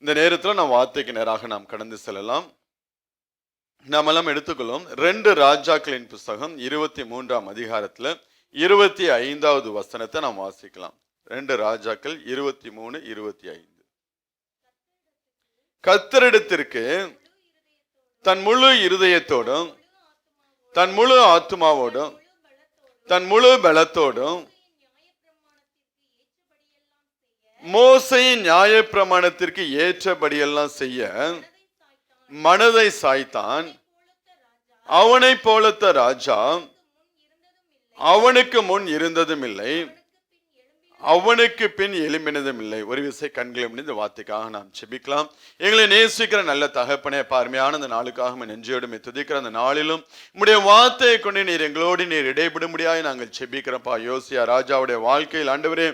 இந்த நேரத்தில் நாம் வார்த்தைக்கு நேராக நாம் கடந்து செல்லலாம். நாம் எல்லாம் எடுத்துக்கொள்ளும் 2 ராஜாக்களின் புஸ்தகம் 23ஆம் அதிகாரத்தில் 25வது வசனத்தை நாம் வாசிக்கலாம். 2 ராஜாக்கள் 23-25. கர்த்தரிடத்திற்கு தன் முழு இருதயத்தோடும் தன் முழு ஆத்துமாவோடும் தன் முழு பலத்தோடும் மோசேயின் நியாயப்பிரமாணத்திற்கு ஏற்றபடியெல்லாம் செய்ய மனதை சாய்த்தான். அவனைப் போலத்த ராஜா அவனுக்கு முன் இருந்ததும் இல்லை, அவனுக்கு பின் எழும்பினதும் இல்லை. ஒரு விசை கண்களை முடிந்த வார்த்தைக்காக நாம் செபிக்கலாம். எங்களை நேசிக்கிற நல்ல தகப்பனே, பார்மையான அந்த நாளுக்காக நெஞ்சோடு துதிக்கிற அந்த நாளிலும் உம்முடைய வார்த்தையை கொண்டு நீர் எங்களோடு நீர் இடைபடும்படியாய் நாங்கள் செபிக்கிறப்பா. யோசியா ராஜாவுடைய வாழ்க்கையில் ஆண்டவரே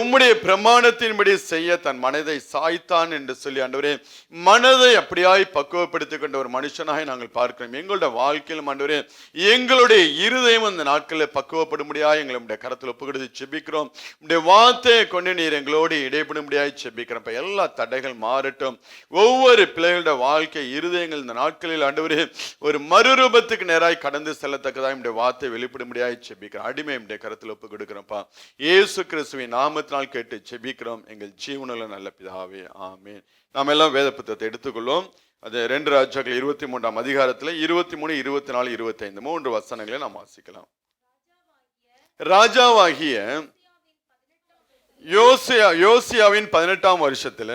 உம்முடைய பிரமாணத்தின்படி செய்ய தன் மனதை சாய்த்தான் என்று சொல்லி ஆண்டவரே மனதை அப்படியாய் பக்குவப்படுத்திக் கொண்ட ஒரு மனுஷனாக நாங்கள் பார்க்கிறோம். எங்களுடைய வாழ்க்கையிலும் ஆண்டவரே எங்களுடைய இருதயம் அந்த நாட்களில் பக்குவப்படும்படியாய் எங்களுடைய கரத்தில் ஒப்புக்கொடுத்து செபிக்கிறோம். உடைய வார்த்தையை கொண்டு நீர் எங்களோடு இடைபடும்படியாய் செபிக்கிறப்ப எல்லா தடைகள் மாறட்டும். ஒவ்வொரு பிள்ளைகளுடைய வாழ்க்கை இருதயங்கள் இந்த நாட்களில் ஆண்டவரே ஒரு மறுரூபத்துக்கு நேராய் கடந்து செல்லத்தக்கதாக உடைய வார்த்தை வெளிப்படும்படியாய் செபிக்கிறோம். அடிமை உடைய கருத்தில் ஒப்பு கொடுக்கிறோம்ப்பா. இயேசு கிறிஸ்துவின் நாமத்தினால் கேட்டு செபிக்கிறோம் எங்கள் ஜீவனுள்ள நல்ல பிதாவே, ஆமென். நாம் எல்லாம் வேத புத்தகத்தை எடுத்துக்கொள்வோம். அது 2 ராஜாக்கள் 23ஆம் அதிகாரத்தில் 23, 24, 25 3 வசனங்களை நாம் வாசிக்கலாம். ராஜாவாகிய யோசியாவின் 18ஆம் வருஷத்தில்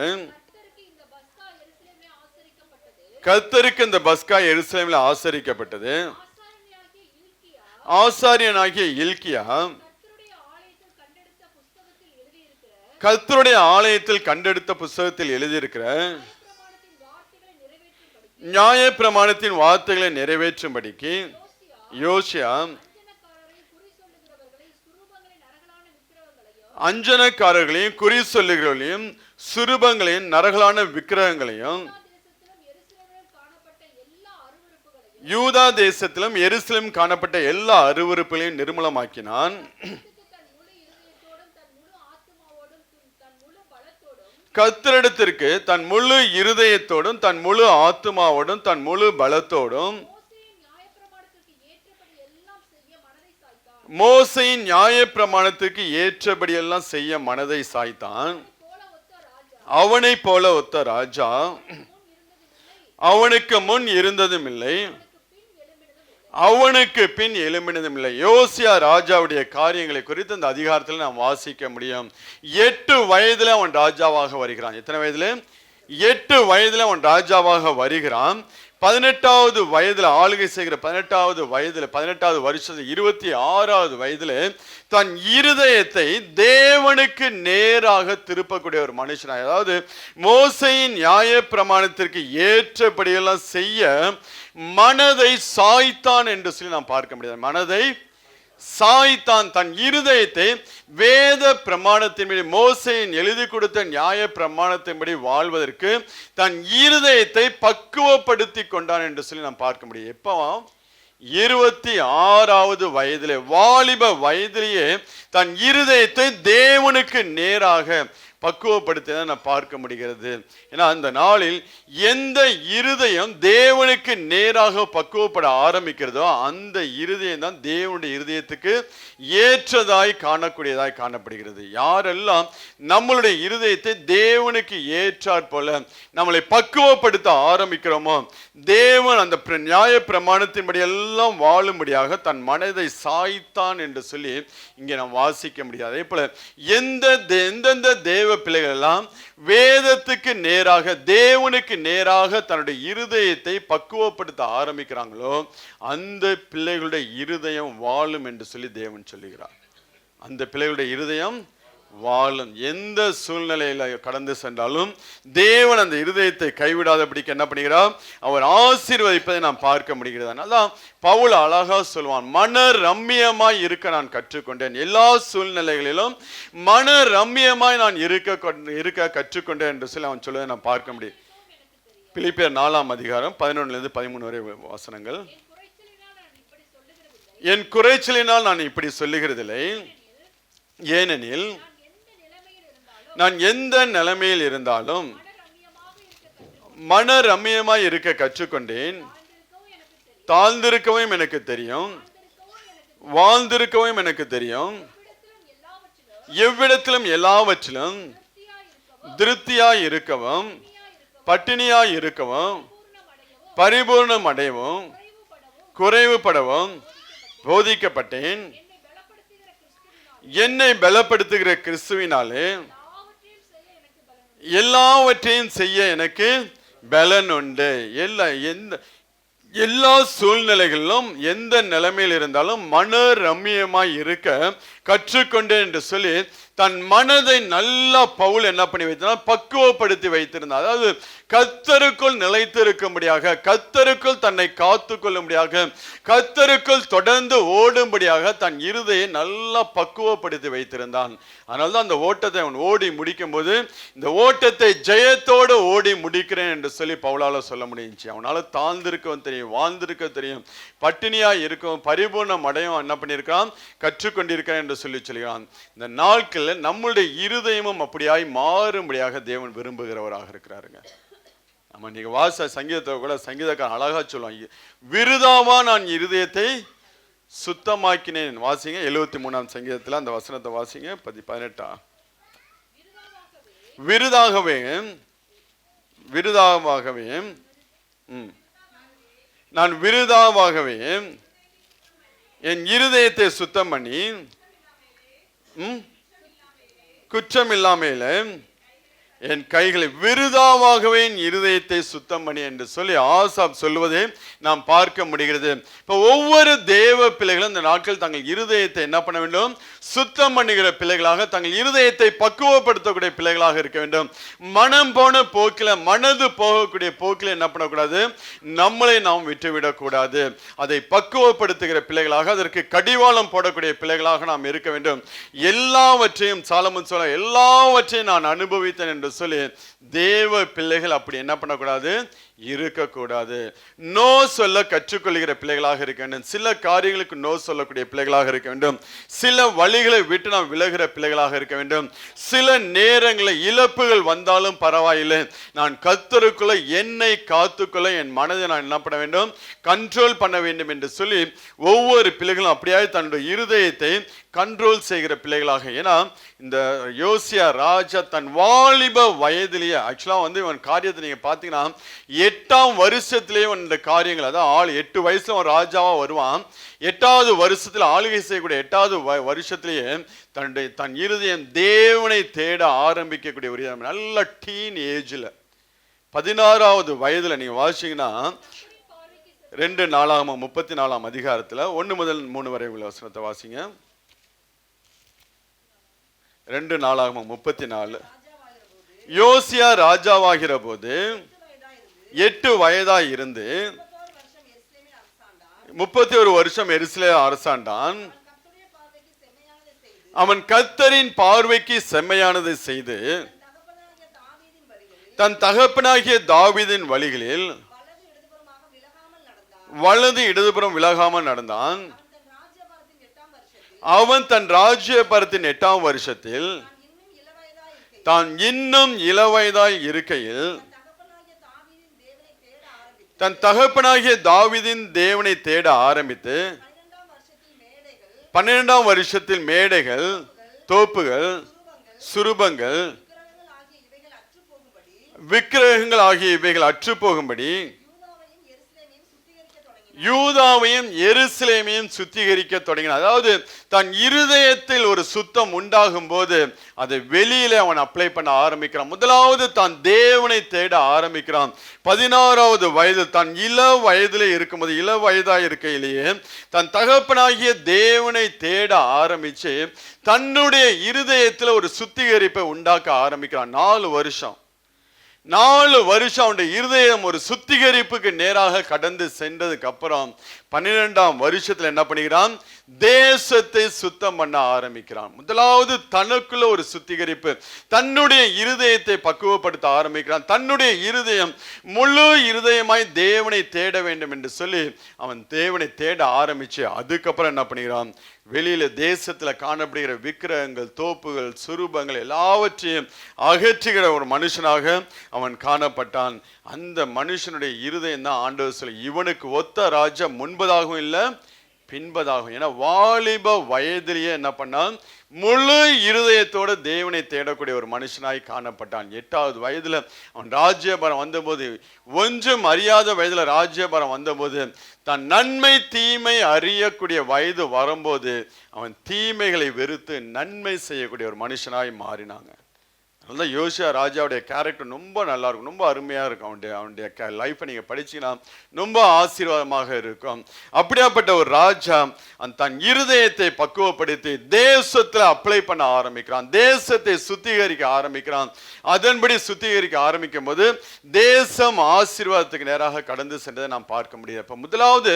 கர்த்தருக்கு இந்த பஸ்கா எருசலேமில் ஆசரிக்கப்பட்டது. ஆசாரியனாகிய இல்கியா கர்த்தருடைய ஆலயத்தில் கண்டெடுத்த புஸ்தகத்தில் எழுதியிருக்கிற நியாய பிரமாணத்தின் வார்த்தைகளை நிறைவேற்றும்படிக்கு யோசியா அஞ்சனக்காரர்களையும் குறி சொல்லுகளையும் சுரூபங்களையும் நரகலான விக்கிரகங்களையும் யூதா தேசத்திலும் எருசலேம் காணப்பட்ட எல்லா அருவருப்புகளையும் நிர்மூலமாக்கினான். கர்த்தரிடத்திற்கு தன் முழு இருதயத்தோடும் தன் முழு ஆத்துமாவோடும் தன் முழு பலத்தோடும் மோசேயின் நியாயப்பிரமாணத்துக்கு ஏற்றபடி எல்லாம் செய்ய மனதை சாய்த்தான். அவனை போல ஒத்த ராஜா அவனுக்கு முன் இருந்ததும் இல்லை, அவனுக்கு பின் எழும்பினதும் இல்லை. யோசியா ராஜாவுடைய காரியங்களை குறித்து இந்த அதிகாரத்தில் நாம் வாசிக்க முடியும். 8 வயதுல அவன் ராஜாவாக வருகிறான். எத்தனை வயதுல? 8 வயதுல அவன் ராஜாவாக வருகிறான். 18வது வயதுல ஆளுகை செய்கிற 18வது வயதுல 18வது வருஷத்துல 26வது வயதுல தன் இருதயத்தை தேவனுக்கு நேராக திருப்பக்கூடிய ஒரு மனுஷனாய், அதாவது மோசேயின் நியாய பிரமாணத்திற்கு ஏற்றபடியெல்லாம் செய்ய மனதை சாய்த்தான் என்று சொல்லி நாம் பார்க்க முடியாது. மனதை சாய்த்தான், தன் இருதயத்தை வேத பிரமாணத்தின்படி மோசேயின் எழுதி கொடுத்த நியாய பிரமாணத்தின்படி வாழ்வதற்கு தன் இருதயத்தை பக்குவப்படுத்தி கொண்டான் என்று சொல்லி நாம் பார்க்க முடியும். எப்போ? 26வது வயதிலே, வாலிப வயதிலேயே தன் இருதயத்தை தேவனுக்கு நேராக பக்குவப்படுத்த நான் பார்க்க முடிகிறது. ஏன்னா அந்த நாளில் எந்த இருதயம் தேவனுக்கு நேராக பக்குவப்பட ஆரம்பிக்கிறதோ அந்த இருதயம் தான் தேவனுடைய இருதயத்துக்கு ஏற்றதாய் காணக்கூடியதாய் காணப்படுகிறது. யாரெல்லாம் நம்மளுடைய இருதயத்தை தேவனுக்கு ஏற்றாற் போல நம்மளை பக்குவப்படுத்த ஆரம்பிக்கிறோமோ தேவன் அந்த நியாய பிரமாணத்தின்படி எல்லாம் வாழும்படியாக தன் மனதை சாய்த்தான் என்று சொல்லி இங்கே நாம் வாசிக்க முடியாது. அதே போல எந்தெந்த தேவ பிள்ளைகள் எல்லாம் வேதத்துக்கு நேராக தேவனுக்கு நேராக தன்னுடைய இருதயத்தை பக்குவப்படுத்த ஆரம்பிக்கிறாங்களோ அந்த பிள்ளைகளுடைய இருதயம் வாழும் என்று சொல்லி தேவன் சொல்லுகிறார். அந்த பிள்ளைகளுடைய இருதயம் வாழும். எந்த சூழ்நிலையில கடந்து சென்றாலும் தேவன் அந்த இருதயத்தை கைவிடாதபடிக்கு என்ன பண்ணுகிறார்? அவர் ஆசீர்வதிப்பதை நாம் பார்க்க முடிகிறது. அதான் பவுல் அழகா சொல்வான், மன ரம்மியமாய் இருக்க நான் கற்றுக்கொண்டேன். எல்லா சூழ்நிலைகளிலும் மன ரம்மியமாய் நான் இருக்க கற்றுக்கொண்டேன் என்று சொல்லி அவன் சொல்வதை நாம் பார்க்க முடியும். பிலிப்பியர் 4ஆம் அதிகாரம் 11 - 13 வரை வசனங்கள். என் குறைச்சலினால் நான் இப்படி சொல்லுகிறதில்லை, ஏனெனில் நான் எந்த நிலைமையில் இருந்தாலும் மன ரம்மியமாய் இருக்க கற்றுக்கொண்டேன். தாழ்ந்திருக்கவும் எனக்கு தெரியும், வாழ்ந்திருக்கவும் எனக்கு தெரியும். எவ்விடத்திலும் எல்லாவற்றிலும் திருப்தியாய் இருக்கவும், பட்டினியாய் இருக்கவும், பரிபூர்ணம் அடையவும், குறைவுபடவும் போதிக்கப்பட்டேன். என்னை பலப்படுத்துகிற கிறிஸ்துவினாலே எல்லாவற்றையும் செய்ய எனக்கு பலன் உண்டு. எல்லா சூழ்நிலைகளிலும் எந்த நிலைமையில் இருந்தாலும் மன ரம்மியமாய் இருக்க கற்றுக்கொண்டேன் என்று சொல்லி தன் மனதை நல்லா பவுல் என்ன பண்ணி வைத்தார், பக்குவப்படுத்தி வைத்திருந்தார். அதாவது கர்த்தருக்குள் நிலைத்திருக்கும்படியாக, கர்த்தருக்குள் தன்னை காத்து கொள்ளும்படியாக, கர்த்தருக்குள் தொடர்ந்து ஓடும்படியாக தன் இருதயை நல்லா பக்குவப்படுத்தி வைத்திருந்தான். அதனால்தான் அந்த ஓட்டத்தை அவன் ஓடி முடிக்கும் போது இந்த ஓட்டத்தை ஜெயத்தோடு ஓடி முடிக்கிறேன் என்று சொல்லி பவுலால சொல்ல முடிஞ்சிச்சு. அவனால தாழ்ந்திருக்கவும் தெரியும், வாழ்ந்திருக்க தெரியும், பட்டினியா இருக்கும், பரிபூர்ணம் அடையும் என்ன பண்ணியிருக்கான், கற்றுக்கொண்டிருக்கிறேன் என்று சொல்லி சொல்கிறான். இந்த நாட்கள் நம்முடைய இருதயமும் அப்படியாய் மாறும்படியாக தேவன் விரும்புகிறவராக இருக்கிறாருங்க. நம்ம நீங்க வாச சங்கீதத்தை கூட சங்கீதக்காரன் அழகா சொல்லுவாங்க, விருதாவா நான் இருதயத்தை சுத்தமாக்கினேன். வாசிங்க 73ஆம் சங்கீதத்தில் அந்த வசனத்தை வாசிங்க. 18 விருதாகவே நான் விருதாவாகவே என் இருதயத்தை சுத்தம் பண்ணி குற்றம் இல்லாமல என் கைகளை விருதாவாகவே என் இருதயத்தை சுத்தம் பண்ணி என்று சொல்லி ஆசாப் சொல்வதை நாம் பார்க்க முடிகிறது. இப்போ ஒவ்வொரு தேவ பிள்ளைகளும் இந்த நாட்கள் தங்கள் இருதயத்தை என்ன பண்ண வேண்டும், சுத்தம் பண்ணுகிற பிள்ளைகளாக, தங்கள் இருதயத்தை பக்குவப்படுத்தக்கூடிய பிள்ளைகளாக இருக்க வேண்டும். மனம் போன போக்கில், மனது போகக்கூடிய போக்கில் என்ன பண்ணக்கூடாது, நம்மளை நாம் விட்டுவிடக்கூடாது. அதை பக்குவப்படுத்துகிற பிள்ளைகளாக, அதற்கு கடிவாளம் போடக்கூடிய பிள்ளைகளாக நாம் இருக்க வேண்டும். எல்லாவற்றையும் சாலமோன் சொல்ல, எல்லாவற்றையும் நான் அனுபவித்தேன் என்று சொல்லி தேவ பிள்ளைகள் அப்படி என்ன பண்ணக்கூடாது, இருக்கக்கூடாது. நோ சொல்ல கற்றுக்கொள்கிற பிள்ளைகளாக இருக்க வேண்டும். சில காரியங்களுக்கு நோ சொல்லக்கூடிய பிள்ளைகளாக இருக்க வேண்டும். சில வழிகளை விட்டு நாம் விலகிற பிள்ளைகளாக இருக்க வேண்டும். சில நேரங்களில் இழப்புகள் வந்தாலும் பரவாயில்லை, நான் கர்த்தருக்குள்ள என்னை காத்துக்கொள்ள என் மனதை நான் என்ன பண்ண வேண்டும், கண்ட்ரோல் பண்ண வேண்டும் என்று சொல்லி ஒவ்வொரு பிள்ளைகளும் அப்படியே தன்னுடைய இருதயத்தை கண்ட்ரோல் செய்கிற பிள்ளைகளாக. ஏன்னா இந்த யோசியா ராஜா தன் வாலிப வயதிலேயே, ஆக்சுவலாக இவன் காரியத்தை நீங்க பார்த்தீங்கன்னா 8ஆம் வருஷத்திலேயே இந்த காரியங்கள், அதாவது 8 வயசுல அவன் ராஜாவா வருவான். 8வது வருஷத்துல ஆளுகை செய்யக்கூடிய 8வது வருஷத்திலேயே தன் இருதயம் தேவனை தேட ஆரம்பிக்கக்கூடிய ஒரு நல்ல டீன் ஏஜ்ல 16வது வயதுல நீங்க வாசிங்கன்னா 2 நாளாகமம் 34ஆம் அதிகாரத்துல 1 முதல் 3 வரை உள்ள வசனத்தை வாசிங்க. 2 நாளாகமம் 34. யோசியா ராஜாவாகிற போது 8 வயதாய் இருந்து 31 வருஷம் எருசலேமில் அரசாண்டான். அவன் கர்த்தரின் பார்வைக்கு செம்மையானதை செய்து தன் தகப்பனாகிய தாவீதின் வழிகளில் வலது இடதுபுறம் விலகாமல் நடந்தான். அவன் தன் ராஜ்யபாரத்தின் 8ஆம் வருஷத்தில் தான் இன்னும் இளவயதாய் இருக்கையில் தன் தகப்பனாகிய தாவீதின் தேவனை தேட ஆரம்பித்து 12ஆம் வருஷத்தில் மேடைகள், தோப்புகள், சுரூபங்கள், விக்கிரகங்கள் ஆகிய இவைகள் அற்று போகும்படி யூதாவையும் எருசலேமையும் சுத்திகரிக்க தொடங்கினான். அதாவது தன் இருதயத்தில் ஒரு சுத்தம் உண்டாகும் போது அதை வெளியில அவன் அப்ளை பண்ண ஆரம்பிக்கிறான். முதலாவது தான் தேவனை தேட ஆரம்பிக்கிறான். 16வது வயது, தன் இள வயதிலே இருக்கும்போது, இள வயதாக இருக்கையிலேயே தன் தகப்பனாகிய தேவனை தேட ஆரம்பிச்சு தன்னுடைய இருதயத்தில் ஒரு சுத்திகரிப்பை உண்டாக்க ஆரம்பிக்கிறான். 4 வருஷம் அவனுடைய இருதயம் ஒரு சுத்திகரிப்புக்கு நேராக கடந்து சென்றதுக்கு அப்புறம் 12ஆம் வருஷத்துல என்ன பண்ணுகிறான், தேசத்தை சுத்தம் பண்ண ஆரம்பிக்கிறான். முதலாவது தனக்குள்ள ஒரு சுத்திகரிப்பு, தன்னுடைய இருதயத்தை பக்குவப்படுத்த ஆரம்பிக்கிறான். தன்னுடைய இருதயம் முழு இருதயமாய் தேவனை தேட வேண்டும் என்று சொல்லி அவன் தேவனை தேட ஆரம்பிச்சு அதுக்கப்புறம் என்ன பண்ணுகிறான், வெளியில தேசத்துல காணப்படுகிற விக்கிரகங்கள், தோப்புகள், சுரூபங்கள் எல்லாவற்றையும் அகற்றுகிற ஒரு மனுஷனாக அவன் காணப்பட்டான். அந்த மனுஷனுடைய இருதயம் தான் ஆண்டவர் சொல்லி, இவனுக்கு ஒத்த ராஜா முன்பதாகவும் இல்லை பின்பதாகும். ஏன்னா வாலிப வயதிலேயே என்ன பண்ணான், முழு இருதயத்தோட தேவனை தேடக்கூடிய ஒரு மனுஷனாய் காணப்பட்டான். 8வது வயதுல அவன் ராஜ்யபாரம் வந்தபோது, ஒன்றும் அறியாத வயதுல ராஜ்யபாரம் வந்தபோது, தன் நன்மை தீமை அறியக்கூடிய வயது வரும்போது அவன் தீமைகளை வெறுத்து நன்மை செய்யக்கூடிய ஒரு மனுஷனாய் மாறினாங்க. அதனால யோசியா ராஜாவுடைய கேரக்டர் ரொம்ப நல்லா இருக்கும், ரொம்ப அருமையா இருக்கும். அவனுடைய லைஃப்பை நீங்க படிச்சீங்கன்னா ரொம்ப ஆசீர்வாதமாக இருக்கும். அப்படியாப்பட்ட ஒரு ராஜா தன் இருதயத்தை பக்குவப்படுத்தி தேசத்துல அப்ளை பண்ண ஆரம்பிக்கிறான், தேசத்தை சுத்திகரிக்க ஆரம்பிக்கிறான். அதன்படி சுத்திகரிக்க ஆரம்பிக்கும் போது தேசம் ஆசீர்வாதத்துக்கு நேராக கடந்து சென்றதை நாம் பார்க்க முடியாது. இப்ப முதலாவது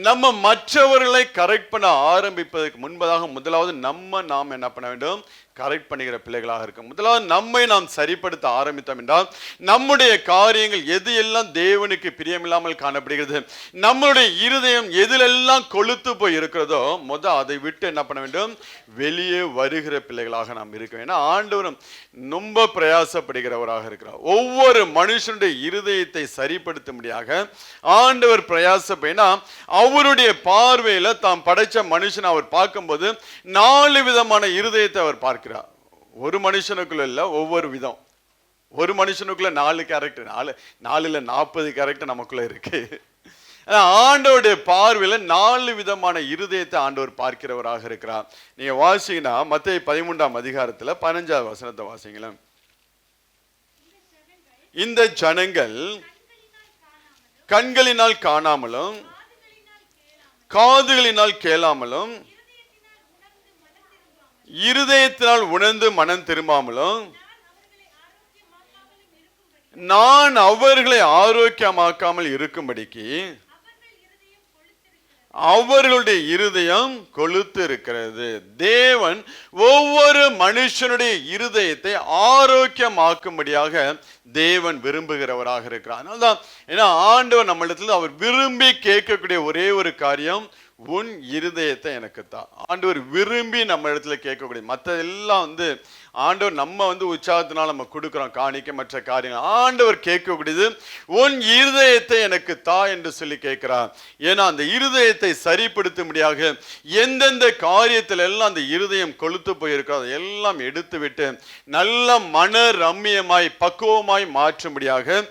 நம்ம மற்றவர்களை கரெக்ட் பண்ண ஆரம்பிப்பதற்கு முன்பதாக முதலாவது நாம் என்ன பண்ண வேண்டும், கரெக்ட் பண்ணுகிற பிள்ளைகளாக இருக்கும். முதலாவது நம்மை நாம் சரிப்படுத்த ஆரம்பித்தோம் என்றால் நம்முடைய காரியங்கள் எது எல்லாம் தேவனுக்கு பிரியமில்லாமல் காணப்படுகிறது, நம்முடைய இருதயம் எதிலெல்லாம் கொழுத்து போய் இருக்கிறதோ அதை விட்டு என்ன பண்ண வேண்டும், வெளியே வருகிற பிள்ளைகளாக நாம் இருக்கோம். ஏன்னா ஆண்டவரும் ரொம்ப பிரயாசப்படுகிறவராக இருக்கிறார். ஒவ்வொரு மனுஷனுடைய இருதயத்தை சரிப்படுத்தும்படியாக ஆண்டவர் பிரயாசப்படினா அவருடைய பார்வையில தாம் படைச்ச மனுஷன் அவர் பார்க்கும்போது 4 விதமான இருதயத்தை அவர் பார்க்கிறார். ஒரு மனுஷனுக்குள்ள இல்ல, ஒவ்வொரு விதம். ஒரு மனுஷனுக்குள்ள 4 கேரக்டர், 4ல 40 கேரக்டர் நமக்குள்ள இருக்கு. ஆண்டவருடைய பார்வையில 4 விதமான இருதயத்தை ஆண்டவர் பார்க்கிறவராக இருக்கிறார். நீங்க வாசிங்கன்னா மத்தேயு 13ஆம் அதிகாரத்துல 15வது வசனத்தை வாசிங்களேன். இந்த ஜனங்கள் கண்களினால் காணாமலும் காதுகளினால் கேளாமலும் இருதயத்தினால் உணர்ந்து மனம் திரும்பாமலும் நான் அவர்களை ஆரோக்கியமாக்காமல் இருக்கும்படிக்கு அவர்களுடைய இருதயம் கொழுத்து இருக்கிறது. தேவன் ஒவ்வொரு மனுஷனுடைய இருதயத்தை ஆரோக்கியமாக்கும்படியாக தேவன் விரும்புகிறவராக இருக்கிறார். அதனால்தான் ஏன்னா ஆண்டவர் நம்மளிடத்தில் அவர் விரும்பி கேட்கக்கூடிய ஒரே ஒரு காரியம், உன் இருதயத்தை எனக்கு தான். ஆண்டவர் விரும்பி நம்ம இடத்துல கேட்கக்கூடிய மற்றதெல்லாம் ஆண்டவர் நம்ம உற்சாகத்தினால் நம்ம கொடுக்குறோம் காணிக்க மற்ற காரியங்கள். ஆண்டவர் கேட்கக்கூடியது உன் இருதயத்தை எனக்கு தா என்று சொல்லி கேட்கிறார். ஏன்னா அந்த இருதயத்தை சரிப்படுத்தும்படியாக எந்தெந்த காரியத்தில் எல்லாம் அந்த இருதயம் கொழுத்து போயிருக்கோ அதை எல்லாம் எடுத்து விட்டு நல்ல மன ரம்மியமாய் பக்குவமாய் மாற்றும்படியாக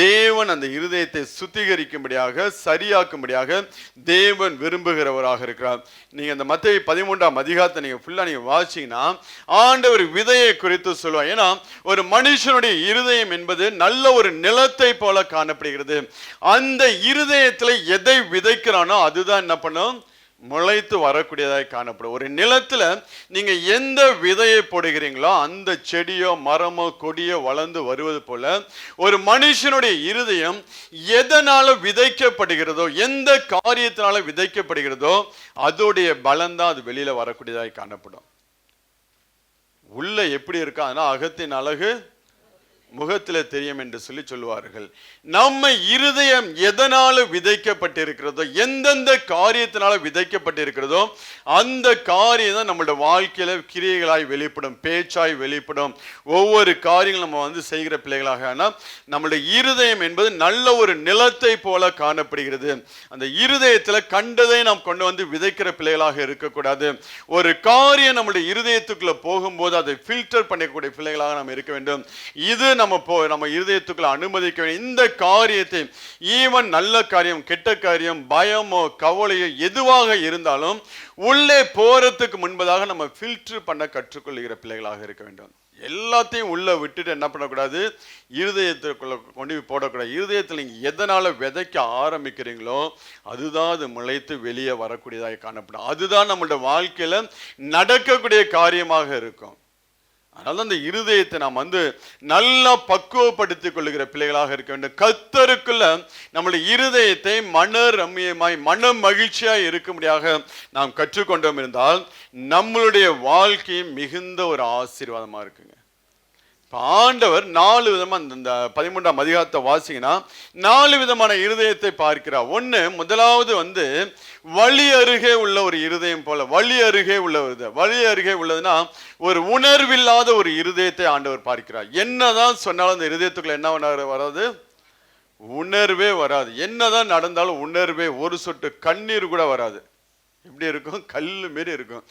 தேவன் அந்த இருதயத்தை சுத்திகரிக்கும்படியாக சரியாக்கும்படியாக தேவன் விரும்புகிறவராக இருக்கிறார். நீங்க அந்த மத்தேயு 13ஆம் அதிகாரத்தை நீங்க ஃபுல்லா நீங்க வாசிங்கன்னா ஆண்டவர் விதையை குறித்து சொல்லுவார். ஏன்னா ஒரு மனுஷனுடைய இருதயம் என்பது நல்ல ஒரு நிலத்தை போல காணப்படுகிறது. அந்த இருதயத்துல எதை விதைக்கிறானோ அதுதான் என்ன பண்ணும், முளைத்து வரக்கூடியதாக காணப்படும். ஒரு நிலத்துல நீங்க எந்த விதையை போடுகிறீங்களோ அந்த செடியோ மரமோ கொடியோ வளர்ந்து வருவது போல ஒரு மனுஷனுடைய இருதயம் எதனால விதைக்கப்படுகிறதோ, எந்த காரியத்தினால விதைக்கப்படுகிறதோ அதோடைய பலன்தான் அது வெளியில வரக்கூடியதாக காணப்படும். உள்ள எப்படி இருக்கா, அதனால் அகத்தின் அழகு முகத்தில் தெரியும் என்று சொல்லி சொல்லுவார்கள். நம்ம இருதயம் எதனால விதைக்கப்பட்டிருக்கிறதோ, எந்தெந்த காரியத்தினால விதைக்கப்பட்டிருக்கிறதோ அந்த காரியம் தான் நம்மளோட வாழ்க்கையில கிரியைகளாய் வெளிப்படும், பேச்சாய் வெளிப்படும். ஒவ்வொரு காரியங்களும் நம்ம செய்கிற பிள்ளைகளாக. ஆனால் நம்மளுடைய இருதயம் என்பது நல்ல ஒரு நிலத்தை போல காணப்படுகிறது. அந்த இருதயத்துல கண்டதை நாம் கொண்டு விதைக்கிற பிள்ளைகளாக இருக்கக்கூடாது. ஒரு காரியம் நம்மளுடைய இருதயத்துக்குள்ள போகும்போது அதை ஃபில்டர் பண்ணக்கூடிய பிள்ளைகளாக நாம் இருக்க வேண்டும். இது நம்ம இருதயத்துக்குள்ள அனுமதிக்க வேண்டும். இந்த காரியத்தை ஈவன் நல்ல காரியம் கெட்ட காரியம் பயமோ கவலையோ எதுவாக இருந்தாலும் உள்ளே போறதுக்கு முன்பதாக நம்ம ஃபில்டர் பண்ண கற்றுக்கொள்கிற பிள்ளைகளாக இருக்க வேண்டும். எல்லாத்தையும் உள்ள விட்டுட்டு என்ன பண்ணக்கூடாது, இருதயத்துக்குள்ள கொண்டு போடக்கூடாது. இருதயத்தில் நீங்க எதனால விதைக்க ஆரம்பிக்கிறீங்களோ அதுதான் அது முளைத்து வெளியே வரக்கூடியதாக காணப்படும். அதுதான் நம்மளோட வாழ்க்கையில நடக்கக்கூடிய காரியமாக இருக்கும். அதனால அந்த இருதயத்தை நாம் நல்லா பக்குவப்படுத்திக் கொள்ளுகிற பிள்ளைகளாக இருக்க வேண்டும். கர்த்தருக்குள்ள நம்முடைய இருதயத்தை மன ரம்மியமாய் மன மகிழ்ச்சியாய் இருக்கும்படியாக நாம் கற்றுக்கொண்டோம் இருந்தால் நம்மளுடைய வாழ்க்கை மிகுந்த ஒரு ஆசீர்வாதமா இருக்குங்க. ஆண்டவர் 4 விதமா இந்த 13ஆம் அதிகாரத்தை வாசிங்கன்னா 4 விதமான இருதயத்தை பார்க்கிறார். முதலாவது வழி அருகே உள்ள ஒரு இருதயம் போல, வழி அருகே உள்ளதுன்னா ஒரு உணர்வில்லாத ஒரு இருதயத்தை ஆண்டவர் பார்க்கிறார். என்னதான் சொன்னாலும் அந்த இருதயத்துக்குள்ள என்ன வராது? உணர்வே வராது. என்னதான் நடந்தாலும் உணர்வே, ஒரு சொட்டு கண்ணீர் கூட வராது. எப்படி இருக்கும்? கல்லு மாரி இருக்கும்.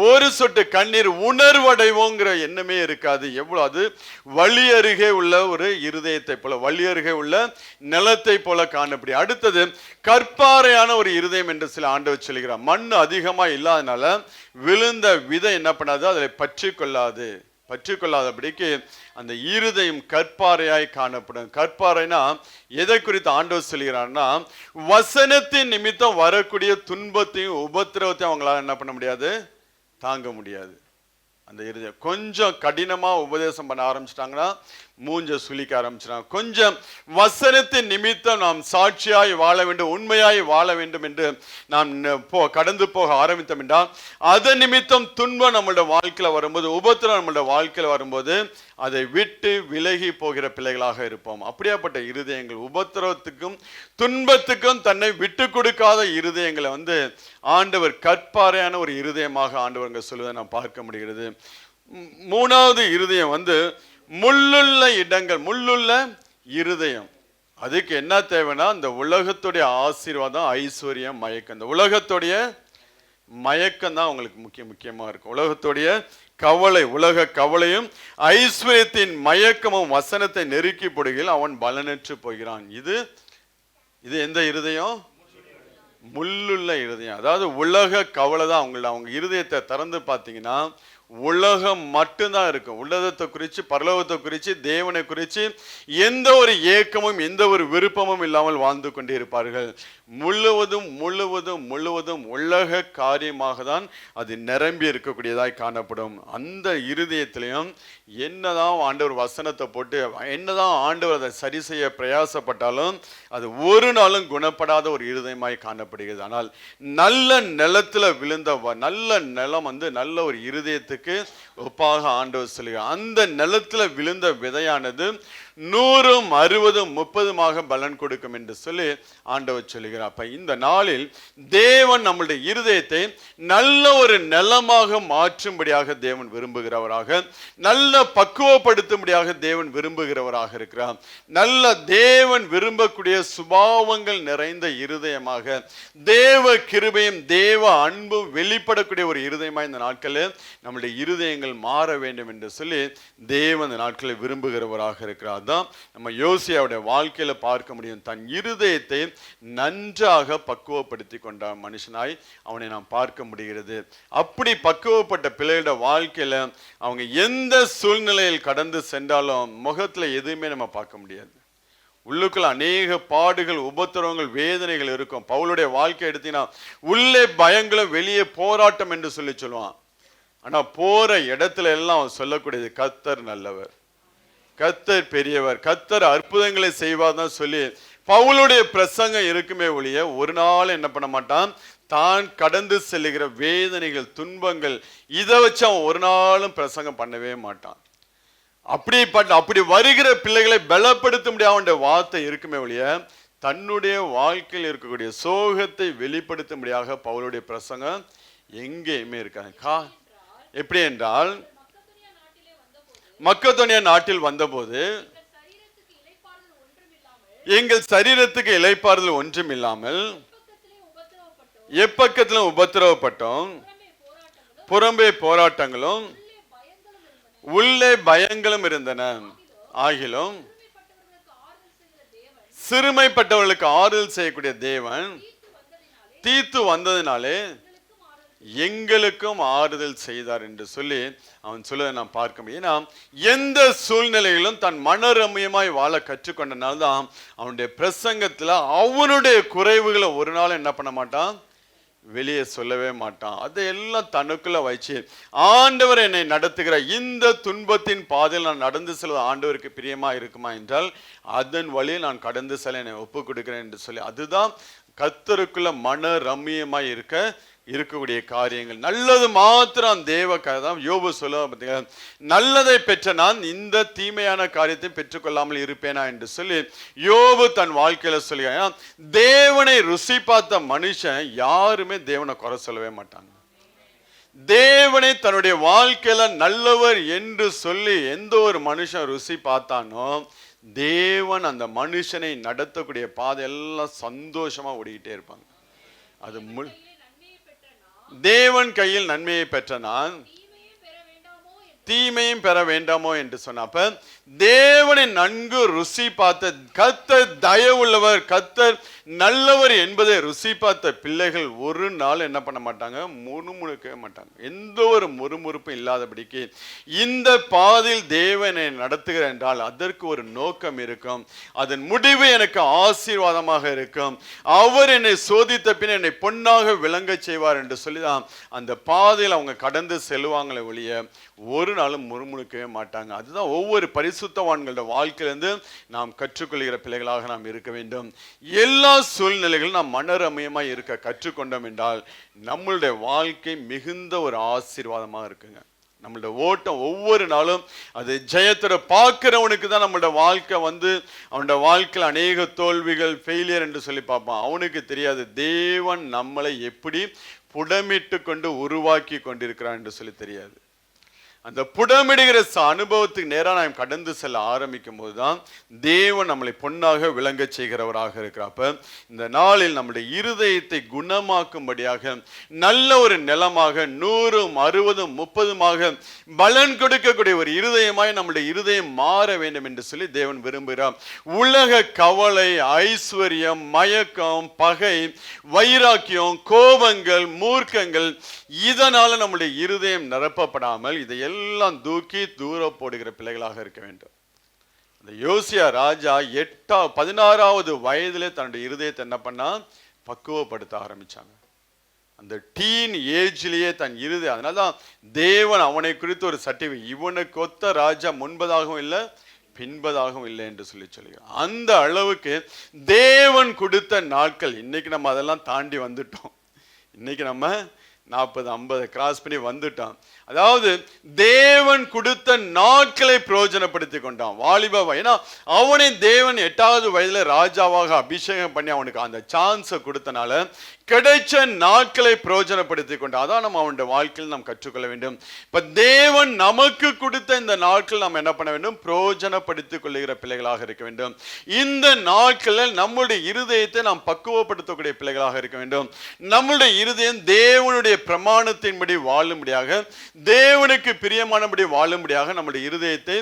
ஒரு சொட்டு கண்ணீர் உணர்வடைவோங்கிற எண்ணமே இருக்காது. எவ்வளவு அது வழி அருகே உள்ள ஒரு இருதயத்தை போல, வழி அருகே உள்ள நிலத்தை போல காணப்படி. அடுத்தது கற்பாறையான ஒரு இருதயம் என்று சில ஆண்டவர் சொல்கிறார். மண் அதிகமா இல்லாதனால விழுந்த விதை என்ன பண்ணாது? அதில் பற்றி கொள்ளாதபடிக்கு அந்த இருதயம் கற்பாறையாய் காணப்படும். கற்பாறைனா எதை குறித்து ஆண்டவர் சொல்கிறார்னா, வசனத்தின் நிமித்தம் வரக்கூடிய துன்பத்தையும் உபத்திரவத்தையும் அவங்களால என்ன பண்ண முடியாது? தாங்க முடியாது. அந்த இருதயம் கொஞ்சம் கடினமா உபதேசம் பண்ண ஆரம்பிச்சிட்டாங்கன்னா மூஞ்ச சுளிக்க ஆரம்பிச்சிட்டாங்க. கொஞ்சம் வசனத்தின் நிமித்தம் நாம் சாட்சியாய் வாழ வேண்டும், உண்மையாய் வாழ வேண்டும் என்று நாம் கடந்து போக ஆரம்பித்தோம் என்றால் அதன் நிமித்தம் துன்பம் நம்மளுடைய வாழ்க்கையில வரும்போது, உபத்திரம் நம்மளுடைய வாழ்க்கையில வரும்போது அதை விட்டு விலகி போகிற பிள்ளைகளாக இருப்போம். அப்படியாப்பட்ட இருதயங்கள், உபத்திரவத்துக்கும் துன்பத்துக்கும் தன்னை விட்டு கொடுக்காத இருதயங்களை ஆண்டவர் கற்பாறையான ஒரு இருதயமாக ஆண்டவர் சொல்வதை நாம் பார்க்க முடிகிறது. 3வது இருதயம் முள்ளுள்ள இடங்கள், முள்ளுள்ள இருதயம். அதுக்கு என்ன தேவைன்னா இந்த உலகத்துடைய ஆசீர்வாதம், ஐஸ்வர்யம், மயக்கம். இந்த உலகத்துடைய மயக்கம் தான் உங்களுக்கு முக்கியமா இருக்கும். உலகத்துடைய கவலை, உலக கவலையும் ஐஸ்வர்யத்தின் மயக்கமும் வசனத்தை நெருக்கி போடுகையில் அவன் பலனற்று போகிறான். இது எந்த இருதயம்? முள்ளுள்ள இருதயம். அதாவது உலக கவலை தான் அவங்க இருதயத்தை திறந்து பார்த்தீங்கன்னா உலகம் மட்டும்தான் இருக்கும். உலகத்தை குறித்து, பரலோகத்தை குறித்து, தேவனை குறித்து எந்த ஒரு ஏக்கமும் எந்த ஒரு விருப்பமும் இல்லாமல் வாழ்ந்து கொண்டே இருப்பார்கள். முழுவதும் உலக காரியமாக தான் அது நிரம்பி இருக்கக்கூடியதாய் காணப்படும். அந்த இருதயத்திலையும் என்னதான் ஆண்டவர் வசனத்தை போட்டு, என்னதான் ஆண்டவர் அதை சரி செய்ய பிரயாசப்பட்டாலும் அது ஒரு நாளும் குணப்படாத ஒரு இருதயமாய் காணப்படுகிறது. ஆனால் நல்ல நிலத்துல விழுந்த நல்ல நிலம் நல்ல ஒரு இருதயத்துக்கு ஒப்பாக ஆண்டவர் சொல்லுகிறார். அந்த நிலத்துல விழுந்த விதையானது 100, 60, 30 பலன் கொடுக்கும் என்று சொல்லி ஆண்டவர் சொல்லுகிறார். அப்ப இந்த நாளில் தேவன் நம்முடைய இருதயத்தை நல்ல ஒரு நிலமாக மாற்றும்படியாக தேவன் விரும்புகிறவராக, நல்ல பக்குவப்படுத்தும்படியாக தேவன் விரும்புகிறவராக இருக்கிறார். நல்ல தேவன் விரும்பக்கூடிய சுபாவங்கள் நிறைந்த இருதயமாக, தேவ கிருபையும் தேவ அன்பும் வெளிப்படக்கூடிய ஒரு இருதயமாக இந்த நாட்களில் நம்முடைய இருதயங்கள் மாற வேண்டும் என்று சொல்லி தேவன் இந்த நாட்களில் விரும்புகிறவராக இருக்கிறார். தான் நம்ம யோசியாவுடைய வாழ்க்கையில பார்க்க முடியும். தன் இருதயத்தை நன்றாக பக்குவப்படுத்தி கொண்ட மனுஷனாய் அவனை நாம் பார்க்க முடிகிறது. அப்படி பக்குவப்பட்ட பிள்ளைகளோட வாழ்க்கையில அவங்க எந்த சூழ்நிலையில் கடந்து சென்றாலும் முகத்துல எதுவுமே நம்ம பார்க்க முடியாது. உள்ளுக்குள்ள அநேக பாடுகள், உபத்திரவங்கள், வேதனைகள் இருக்கும். பவுலுடைய வாழ்க்கை எடுத்தீங்கன்னா உள்ளே பயங்களும் வெளியே போராட்டம் என்று சொல்லுவான். ஆனா போற இடத்துல எல்லாம் சொல்லக்கூடியது கர்த்தர் நல்லவர், கர்த்தர் பெரியவர், கர்த்தர் அற்புதங்களை செய்வார் தான் சொல்லி பவுலுடைய பிரசங்கம் இருக்குமே ஒழிய ஒரு நாள் என்ன பண்ண மாட்டான், தான் கடந்து செல்லுகிற வேதனைகள், துன்பங்கள் இதை வச்சு அவன் ஒரு நாளும் பிரசங்கம் பண்ணவே மாட்டான். அப்படி வருகிற பிள்ளைகளை பலப்படுத்த முடியாத வார்த்தை இருக்குமே ஒழிய தன்னுடைய வாழ்க்கையில் இருக்கக்கூடிய சோகத்தை வெளிப்படுத்தும்படியாக பவுலுடைய பிரசங்கம் எங்கேயுமே இருக்காங்க. எப்படி என்றால், மக்கதோனியா நாட்டில் வந்தபோது எங்கள் சரீரத்துக்கு இளைப்பாறுதல் ஒன்றும் இல்லாமல் எப்பக்கத்திலும் உபத்திரவப்பட்டோம், புறம்பே போராட்டங்களும் உள்ளே பயங்களும் இருந்தன. ஆகிலும் சிறுமைப்பட்டவர்களுக்கு ஆறுதல் செய்யக்கூடிய தேவன் தீத்து வந்ததினாலே எங்களுக்கும் ஆறுதல் செய்தார் என்று சொல்லி அவன் சொல்ல நாம் பார்க்க முடியும். ஏன்னா எந்த சூழ்நிலையிலும் தன் மனரம்யமாய் வாழ கற்றுக்கொண்டனால்தான் அவனுடைய பிரசங்கத்துல அவனுடைய குறைவுகளை ஒரு நாள் என்ன பண்ண மாட்டான், வெளியே சொல்லவே மாட்டான். அதையெல்லாம் தனக்குள்ள வச்சு ஆண்டவர் என்னை நடத்துகிற இந்த துன்பத்தின் பாதையில் நான் நடந்து செல்வது ஆண்டவருக்கு பிரியமா இருக்குமா என்றால் அதன் வழியை நான் கடந்து செல்ல என்னை ஒப்பு கொடுக்கிறேன் என்று சொல்லி, அதுதான் கர்த்தருக்குள்ள மன ரம்மியமாய் இருக்கக்கூடிய காரியங்கள். நல்லது மாத்திரம் தேவ கதான் யோபு சொல்ல பார்த்தீங்க, நல்லதை பெற்ற நான் இந்த தீமையான காரியத்தை பெற்றுக்கொள்ளாமல் இருப்பேனா என்று சொல்லி யோபு தன் வாழ்க்கையில சொல்லி. தேவனை ருசி பார்த்த மனுஷன் யாருமே தேவனை குறை சொல்லவே மாட்டாங்க. தேவனை தன்னுடைய வாழ்க்கையில நல்லவர் என்று சொல்லி எந்த ஒரு மனுஷன் ருசி பார்த்தானோ தேவன் அந்த மனுஷனை நடத்தக்கூடிய பாதை எல்லாம் சந்தோஷமா ஓடிக்கிட்டே இருப்பாங்க. அது தேவன் கையில் நன்மையை பெற்ற நான் தீமையும் பெற வேண்டாமோ என்று சொன்னப்ப தேவனை நன்கு ருசி பார்த்த கர்த்தர் தயவுள்ளவர், கர்த்தர் நல்லவர் என்பதை ருசி பார்த்த பிள்ளைகள் ஒரு நாள் என்ன பண்ண மாட்டாங்க, முணுமுணுக்கவே மாட்டாங்க. எந்த ஒரு முறுமுறுப்பும் இல்லாதபடிக்கு இந்த பாதையில் தேவனை நடத்துகிற என்றால் அதற்கு ஒரு நோக்கம் இருக்கும். அதன் முடிவு எனக்கு ஆசீர்வாதமாக இருக்கும். அவர் என்னை சோதித்த பின் என்னை பொன்னாக விளங்க செய்வார் என்று சொல்லிதான் அந்த பாதையில் அவங்க கடந்து செல்வாங்களே ஒழிய ஒரு நாளும் முறுமுணுக்கவே மாட்டாங்க. அதுதான் ஒவ்வொரு பரிசுத்தவான்களோட வாழ்க்கையிலிருந்து நாம் கற்றுக்கொள்கிற பிள்ளைகளாக நாம் இருக்க வேண்டும். எல்லா சூழ்நிலைகளும் நாம் மனரமயமாய் இருக்க கற்றுக்கொண்டோம் என்றால் நம்மளுடைய வாழ்க்கை மிகுந்த ஒரு ஆசீர்வாதமாக இருக்குங்க. நம்மளோட ஓட்டம் ஒவ்வொரு நாளும் அது ஜெயத்தோட பார்க்கிறவனுக்கு தான் நம்மளோட வாழ்க்கை அவனோட வாழ்க்கையில் அநேக தோல்விகள் ஃபெயிலியர் என்று சொல்லி பார்ப்பான். அவனுக்கு தெரியாது தேவன் நம்மளை எப்படி புடமிட்டு கொண்டு உருவாக்கி கொண்டிருக்கிறான் என்று சொல்லி தெரியாது. அந்த புடமிடுகிற அனுபவத்துக்கு நேராக நாம் கடந்து செல்ல ஆரம்பிக்கும் போதுதான் தேவன் நம்மளை பொன்னாக விளங்க செய்கிறவராக இருக்கிறப்ப இந்த நாளில் நம்முடைய இருதயத்தை குணமாக்கும்படியாக நல்ல ஒரு நிலமாக 100, 60, 30 பலன் கொடுக்கக்கூடிய ஒரு இருதயமாய் நம்முடைய இருதயம் மாற வேண்டும் என்று சொல்லி தேவன் விரும்புகிறார். உலக கவலை, ஐஸ்வர்யம், மயக்கம், பகை, வைராக்கியம், கோபங்கள், மூர்க்கங்கள் இதனால நம்முடைய இருதயம் நிரப்பப்படாமல் இதையெல்லாம் தூக்கி தூர போடுகிற பிள்ளைகளாக இருக்க வேண்டும். அந்த யோசியா ராஜா 16வது வயதிலே தன்னுடைய இருதயத்தை என்ன பண்ணா பக்குவப்படுத்த ஆரம்பிச்சாங்க. அந்த டீன் ஏஜ்லயே தன் இருதயம், அதனாலதான் தேவன் அவனை குறித்து ஒரு சர்டிஃபிகேட், இவனுக்கு ஒத்த ராஜா முன்பதாகவும் இல்லை பின்பதாகவும் இல்லை என்று சொல்லுகிறார். அந்த அளவுக்கு தேவன் கொடுத்த நாட்கள். இன்னைக்கு நம்ம அதெல்லாம் தாண்டி வந்துட்டோம். இன்னைக்கு நம்ம 40, 50 கிராஸ் பண்ணி வந்துட்டான். அதாவது தேவன் கொடுத்த நாட்களை பிரயோஜனப்படுத்தி கொண்டான் வாலிபா. ஏன்னா அவனை தேவன் 8வது வயதுல ராஜாவாக அபிஷேகம் பண்ணி அவனுக்கு அந்த சான்ஸை கொடுத்தனால கிடைச்ச நாட்களை பிரயோஜனப்படுத்தி கொண்டான். அதான் நம்ம அவனுடைய வாழ்க்கையில் நாம் கற்றுக்கொள்ள வேண்டும். இப்ப தேவன் நமக்கு கொடுத்த இந்த நாட்கள் நாம் என்ன பண்ண வேண்டும், பிரயோஜனப்படுத்திக் கொள்ளுகிற பிள்ளைகளாக இருக்க வேண்டும். இந்த நாட்களில் நம்முடைய இருதயத்தை நாம் பக்குவப்படுத்தக்கூடிய பிள்ளைகளாக இருக்க வேண்டும். நம்முடைய இருதயம் தேவனுடைய பிரமாணத்தின்படி வாழும்படியாக, தேவனுக்கு பிரியமானபடி வாழும்படியாக நம்முடைய இருதயத்தை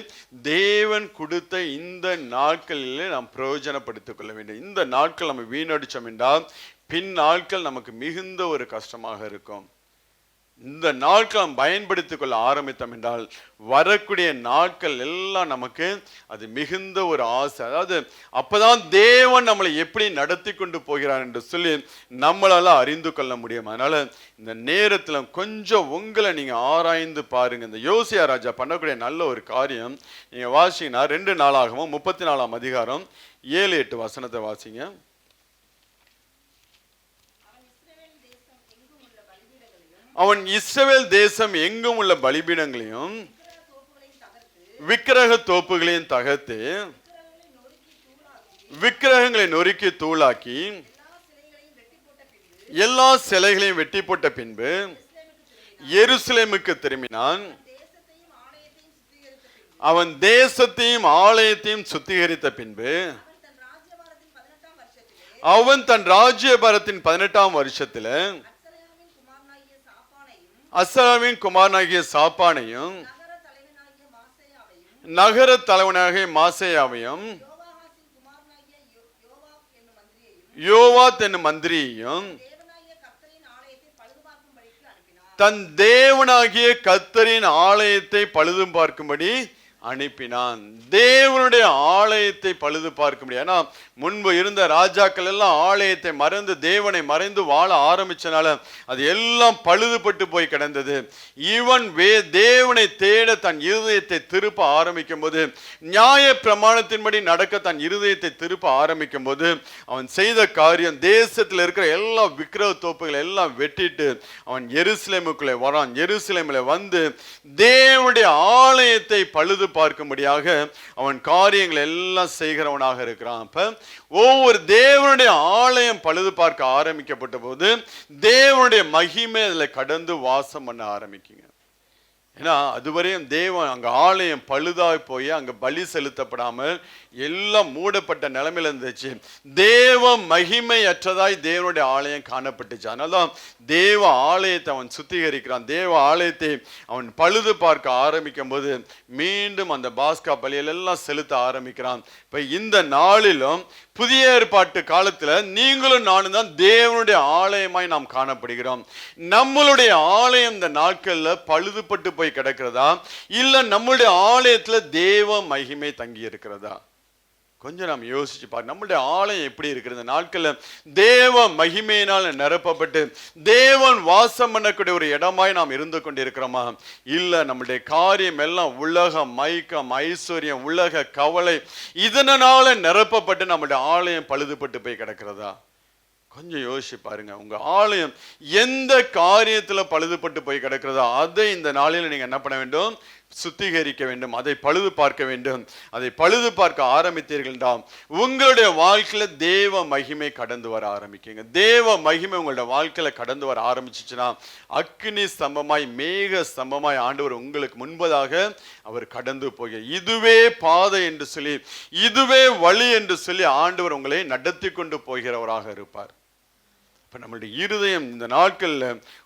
தேவன் கொடுத்த இந்த நாட்களிலே நாம் பிரயோஜனப்படுத்திக் கொள்ள வேண்டும். இந்த நாட்கள் நம்ம வீணடிச்சோம் என்றால் பின் நாட்கள் நமக்கு மிகுந்த ஒரு கஷ்டமாக இருக்கும். இந்த நாட்கள் நாம் பயன்படுத்திக் கொள்ள ஆரம்பித்தோம் என்றால் வரக்கூடிய நாட்கள் எல்லாம் நமக்கு அது மிகுந்த ஒரு ஆசை. அதாவது அப்பதான் தேவன் நம்மளை எப்படி நடத்தி கொண்டு போகிறார் என்று சொல்லி நம்மளால அறிந்து கொள்ள முடியும். அதனால இந்த நேரத்தில் கொஞ்சம் உங்களை நீங்க ஆராய்ந்து பாருங்க. இந்த யோசியா ராஜா பண்ணக்கூடிய நல்ல ஒரு காரியம் நீங்க வாசிங்கன்னா 2 நாளாகவும் 34ஆம் அதிகாரம் 7-8 வசனத்தை வாசிங்க. அவன் இஸ்ரவேல் தேசம் எங்கும் உள்ள பலிபீடங்களையும் விக்கிரக தோப்புகளையும் தகர்த்து விக்கிரகங்களை நொறுக்கி தூளாக்கி எல்லா சிலைகளையும் வெட்டி போட்ட பின்பு எருசலேமுக்கு திரும்பினான். அவன் தேசத்தையும் ஆலயத்தையும் சுத்திகரித்த பின்பு அவன் தன் ராஜ்யபாரத்தின் 18ஆம் வருஷத்துல அஸ்ஸலாமின் குமாரனாகிய சாப்பானையும் நகர தலைவனாகிய மாசேயாவையும் யோவாத் என்னும் மந்திரியையும் தன் தேவனாகிய கர்த்தரின் ஆலயத்தை பழுதும் பார்க்கும்படி அனுப்பினான். தேவனுடைய ஆலயத்தை பழுது பார்க்க முடியாது. ஏன்னா முன்பு இருந்த ராஜாக்கள் எல்லாம் ஆலயத்தை மறந்து தேவனை மறைந்து வாழ ஆரம்பிச்சனால அது எல்லாம் பழுதுபட்டு போய் கிடந்தது. இவன் தேவனை தேட தன் இருதயத்தை திருப்ப ஆரம்பிக்கும் போது, நியாய பிரமாணத்தின்படி நடக்க தன் இருதயத்தை திருப்ப ஆரம்பிக்கும் போது, அவன் செய்த காரியம், தேசத்தில் இருக்கிற எல்லா விக்கிரக தோப்புகளை எல்லாம் வெட்டிட்டு அவன் எருசலேமுக்குள்ளே வரான். எருசலேமில் வந்து தேவனுடைய ஆலயத்தை பழுது பார்க்கும்படியாக அவன் காரியங்கள் எல்லாம் செய்கிறவனாக இருக்கிறான். அப்ப ஒவ்வொரு தேவனுடைய ஆலயம் பழுது பார்க்க ஆரம்பிக்கப்பட்ட போது தேவனுடைய மகிமை அதுல கடந்து வாசம் பண்ண ஆரம்பிக்குங்க. ஏன்னா அதுவரையும் தேவன் அங்க ஆலயம் பழுதாய் போய் அங்க பலி செலுத்தப்படாமல் எல்லாம் மூடப்பட்ட நிலைமையில இருந்துச்சு. தேவ மகிமை அற்றதாய் தேவனுடைய ஆலயம் காணப்பட்டுச்சு. அதனால்தான் தேவ ஆலயத்தை அவன் சுத்திகரிக்கிறான். தேவ ஆலயத்தை அவன் பழுது பார்க்க ஆரம்பிக்கும் போது மீண்டும் அந்த பாஸ்கா பலியில எல்லாம் செலுத்த ஆரம்பிக்கிறான். இப்ப இந்த நாளிலும் புதிய ஏற்பாட்டு காலத்துல நீங்களும் நானும் தான் தேவனுடைய ஆலயமாய் நாம் காணப்படுகிறோம். நம்மளுடைய ஆலயம் இந்த நாட்கள்ல பழுதுபட்டு போய் கிடக்கிறதா, இல்ல நம்மளுடைய ஆலயத்துல தேவ மகிமை தங்கி இருக்கிறதா? கொஞ்சம் நாம் யோசிச்சு பாரு. நம்மளுடைய ஆலயம் எப்படி இருக்கிறது? நாட்கள்ல தேவ மகிமையினால் நிரப்பப்பட்டு தேவன் வாசம் பண்ணக்கூடிய ஒரு இடமாய் நாம் இருந்து கொண்டிருக்கிறோமா? இல்ல நம்மளுடைய காரியம் எல்லாம் உலக மயக்கம், ஐஸ்வர்யம், உலக கவலை இதனால நிரப்பப்பட்டு நம்மளுடைய ஆலயம் பழுதுபட்டு போய் கிடக்கிறதா? கொஞ்சம் யோசிச்சு பாருங்க. உங்க ஆலயம் எந்த காரியத்துல பழுதுபட்டு போய் கிடக்கிறதோ அதை இந்த நாளில் நீங்க என்ன பண்ண வேண்டும்? சுத்திகரிக்க வேண்டும். அதை பழுது பார்க்க வேண்டும். அதை பழுது பார்க்க ஆரம்பித்தீர்கள் என்றால் உங்களுடைய வாழ்க்கையில தேவ மகிமை கடந்து வர ஆரம்பிக்குங்க. தேவ மகிமை உங்களுடைய வாழ்க்கையில கடந்து வர ஆரம்பிச்சுச்சுன்னா அக்கினி ஸ்தம்பமாய் மேக ஸ்தம்பமாய் ஆண்டவர் உங்களுக்கு முன்பதாக அவர் கடந்து போக, இதுவே பாதை என்று சொல்லி, இதுவே வழி என்று சொல்லி ஆண்டவர் உங்களை நடத்தி கொண்டு போகிறவராக இருப்பார். நம்மளுடைய இருதயம் இந்த நாட்கள்ல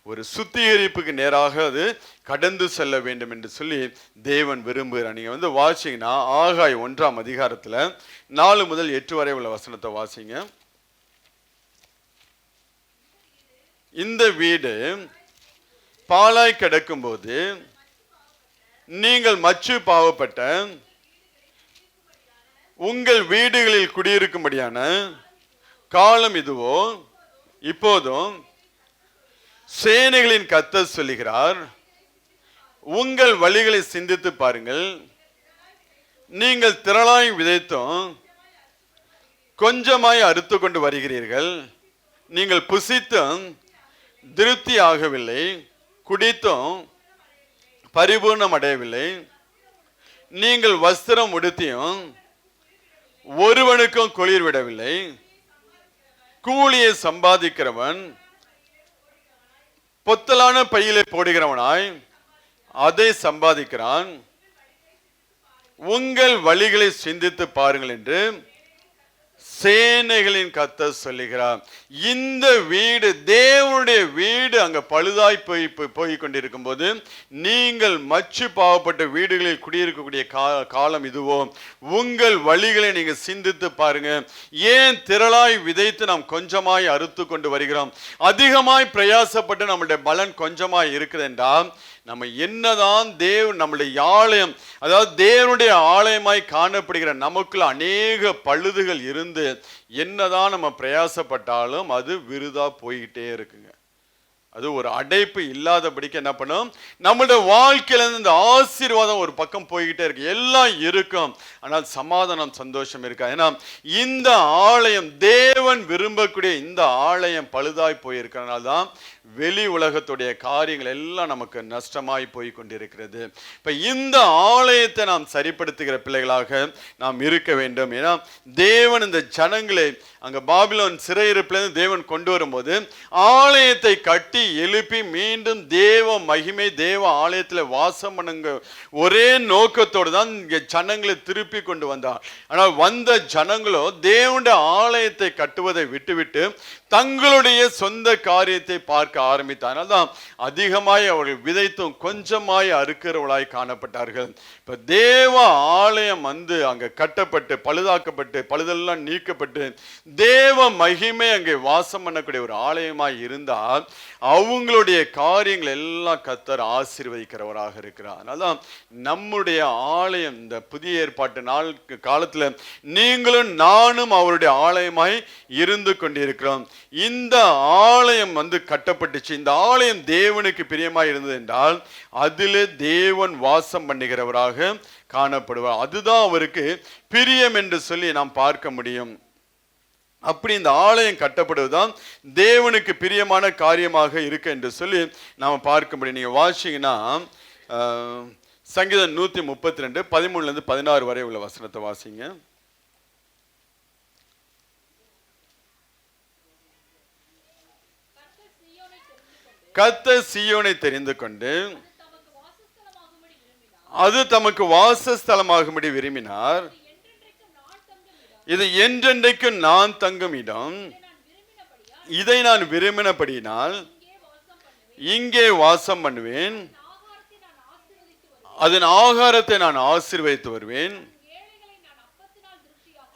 ஒரு சுத்திகரிப்புக்கு நேராக அது கடந்து செல்ல வேண்டும் என்று சொல்லி தேவன் விரும்புகிறார். நீங்க வந்து வாசிங்கன்னா ஆகாய் 1ஆம் அதிகாரத்துல 4 முதல் 8 வரை உள்ள வசனத்தை வாசிங்க. இந்த வீடு பாழாய் கிடக்கும் போது நீங்கள் மச்சு பாவப்பட்ட உங்கள் வீடுகளில் குடியிருக்கும்படியான காலம் இதுவோ, இப்போதும் சேனைகளின் கர்த்தர் சொல்லுகிறார், உங்கள் வழிகளை சிந்தித்து பாருங்கள். நீங்கள் திரளாய் விதைத்தும் கொஞ்சமாய் அறுத்து கொண்டு வருகிறீர்கள். நீங்கள் புசித்தும் திருப்தி ஆகவில்லை, குடித்தும் பரிபூர்ணம் அடையவில்லை. நீங்கள் வஸ்திரம் உடுத்தியும் ஒருவனுக்கும் குளிர் விடவில்லை. கூலியை சம்பாதிக்கிறவன் பொத்தலான பையிலே போடுகிறவனாய் அதை சம்பாதிக்கிறான். உங்கள் வழிகளை சிந்தித்து பாருங்கள் என்று சேனைகளின் கர்த்தர் சொல்லுகிறார். இந்த வீடு, தேவனுடைய வீடு அங்க பழுதாய் போய் கொண்டிருக்கும் போது நீங்கள் மச்சு பாவப்பட்ட வீடுகளில் குடியிருக்கக்கூடிய காலம் இதுவோ, உங்கள் வழிகளை நீங்க சிந்தித்து பாருங்க. ஏன் திரளாய் விதைத்து நாம் கொஞ்சமாய் அறுத்து கொண்டு வருகிறோம்? அதிகமாய் பிரயாசப்பட்டு நம்மளுடைய பலன் கொஞ்சமாய் இருக்குது என்றால் நம்ம என்னதான் நம்முடைய ஆலயம், அதாவது தேவனுடைய ஆலயமாய் காணப்படுகிற நமக்குள்ள அநேக பழுதுகள் இருந்து என்னதான் நம்ம பிரயாசப்பட்டாலும் அது விருதா போய்கிட்டே இருக்குங்க. அது ஒரு அடைப்பு இல்லாதபடிக்கு என்ன பண்ணும், நம்மளுடைய வாழ்க்கையில இந்த ஆசீர்வாதம் ஒரு பக்கம் போய்கிட்டே இருக்கு. எல்லாம் இருக்கும், ஆனால் சமாதானம், சந்தோஷம் இருக்கா. ஏன்னா இந்த ஆலயம், தேவன் விரும்பக்கூடிய இந்த ஆலயம் பழுதாய் போயிருக்கிறனால தான் வெளி உலகத்துடைய காரியங்கள் எல்லாம் நமக்கு நஷ்டமாய் போய் கொண்டிருக்கிறது. இப்ப இந்த ஆலயத்தை நாம் சரிப்படுத்துகிற பிள்ளைகளாக நாம் இருக்க வேண்டும். ஏன்னா தேவன் இந்த ஜனங்களை அங்க பாபிலோன் சிறையிருப்பிலிருந்து தேவன் கொண்டு வரும்போது ஆலயத்தை கட்டி எழுப்பி மீண்டும் தேவ மகிமை தேவ ஆலயத்துல வாசம் பண்ணுங்க ஒரே நோக்கத்தோடு தான் இங்க ஜனங்களை திருப்பி கொண்டு வந்தார். ஆனால் வந்த ஜனங்களோ தேவனுடைய ஆலயத்தை கட்டுவதை விட்டுவிட்டு தங்களுடைய சொந்த காரியத்தை பார்க்க ஆரம்பித்தார். தான் அதிகமாய் அவர்கள் விதைத்தும் கொஞ்சமாய் அறுக்கிறவளாய் காணப்பட்டார்கள். இப்ப தேவ ஆலயம் அங்க கட்டப்பட்டு பழுதாக்கப்பட்டு பழுதெல்லாம் நீக்கப்பட்டு தேவ மகிமை அங்கே வாசம் பண்ணக்கூடிய ஒரு ஆலயமாய் இருந்தால் அவங்களுடைய காரியங்கள் எல்லாம் கர்த்தர் ஆசீர்வதிக்கிறவராக இருக்கிறார். அதனால்தான் நம்முடைய ஆலயம் இந்த புதிய ஏற்பாட்டு நாள் காலத்துல நீங்களும் நானும் அவருடைய ஆலயமாய் இருந்து கொண்டிருக்கிறோம். இந்த ஆலயம் கட்டப்பட்டுச்சு. இந்த ஆலயம் தேவனுக்கு பிரியமாய் இருந்தது என்றால் அதிலே தேவன் வாசம் பண்ணுகிறவராக காணப்படுவார். அதுதான் அவருக்கு பிரியம் என்று சொல்லி நாம் பார்க்க முடியும். அப்படி இந்த ஆலயம் கட்டப்படுவதுதான் தேவனுக்கு பிரியமான காரியமாக இருக்கு என்று சொல்லி நாம் பார்க்க முடியும். நீங்க வாசிங்கன்னா சங்கீதம் 132 13-16 வரை உள்ள வசனத்தை வாசிங்க. கர்த்தர் சீயோனை தெரிந்து கொண்டு அது தமக்கு வாசஸ்தலமாகும்படி விரும்பினார். இது என்றென்றைக்கும் நான் தங்கும் இடம். இதை நான் விரும்பினபடியினால் இங்கே வாசம் பண்ணுவேன். அதன் ஆகாரத்தை நான் ஆசீர்வதித்து வருவேன்.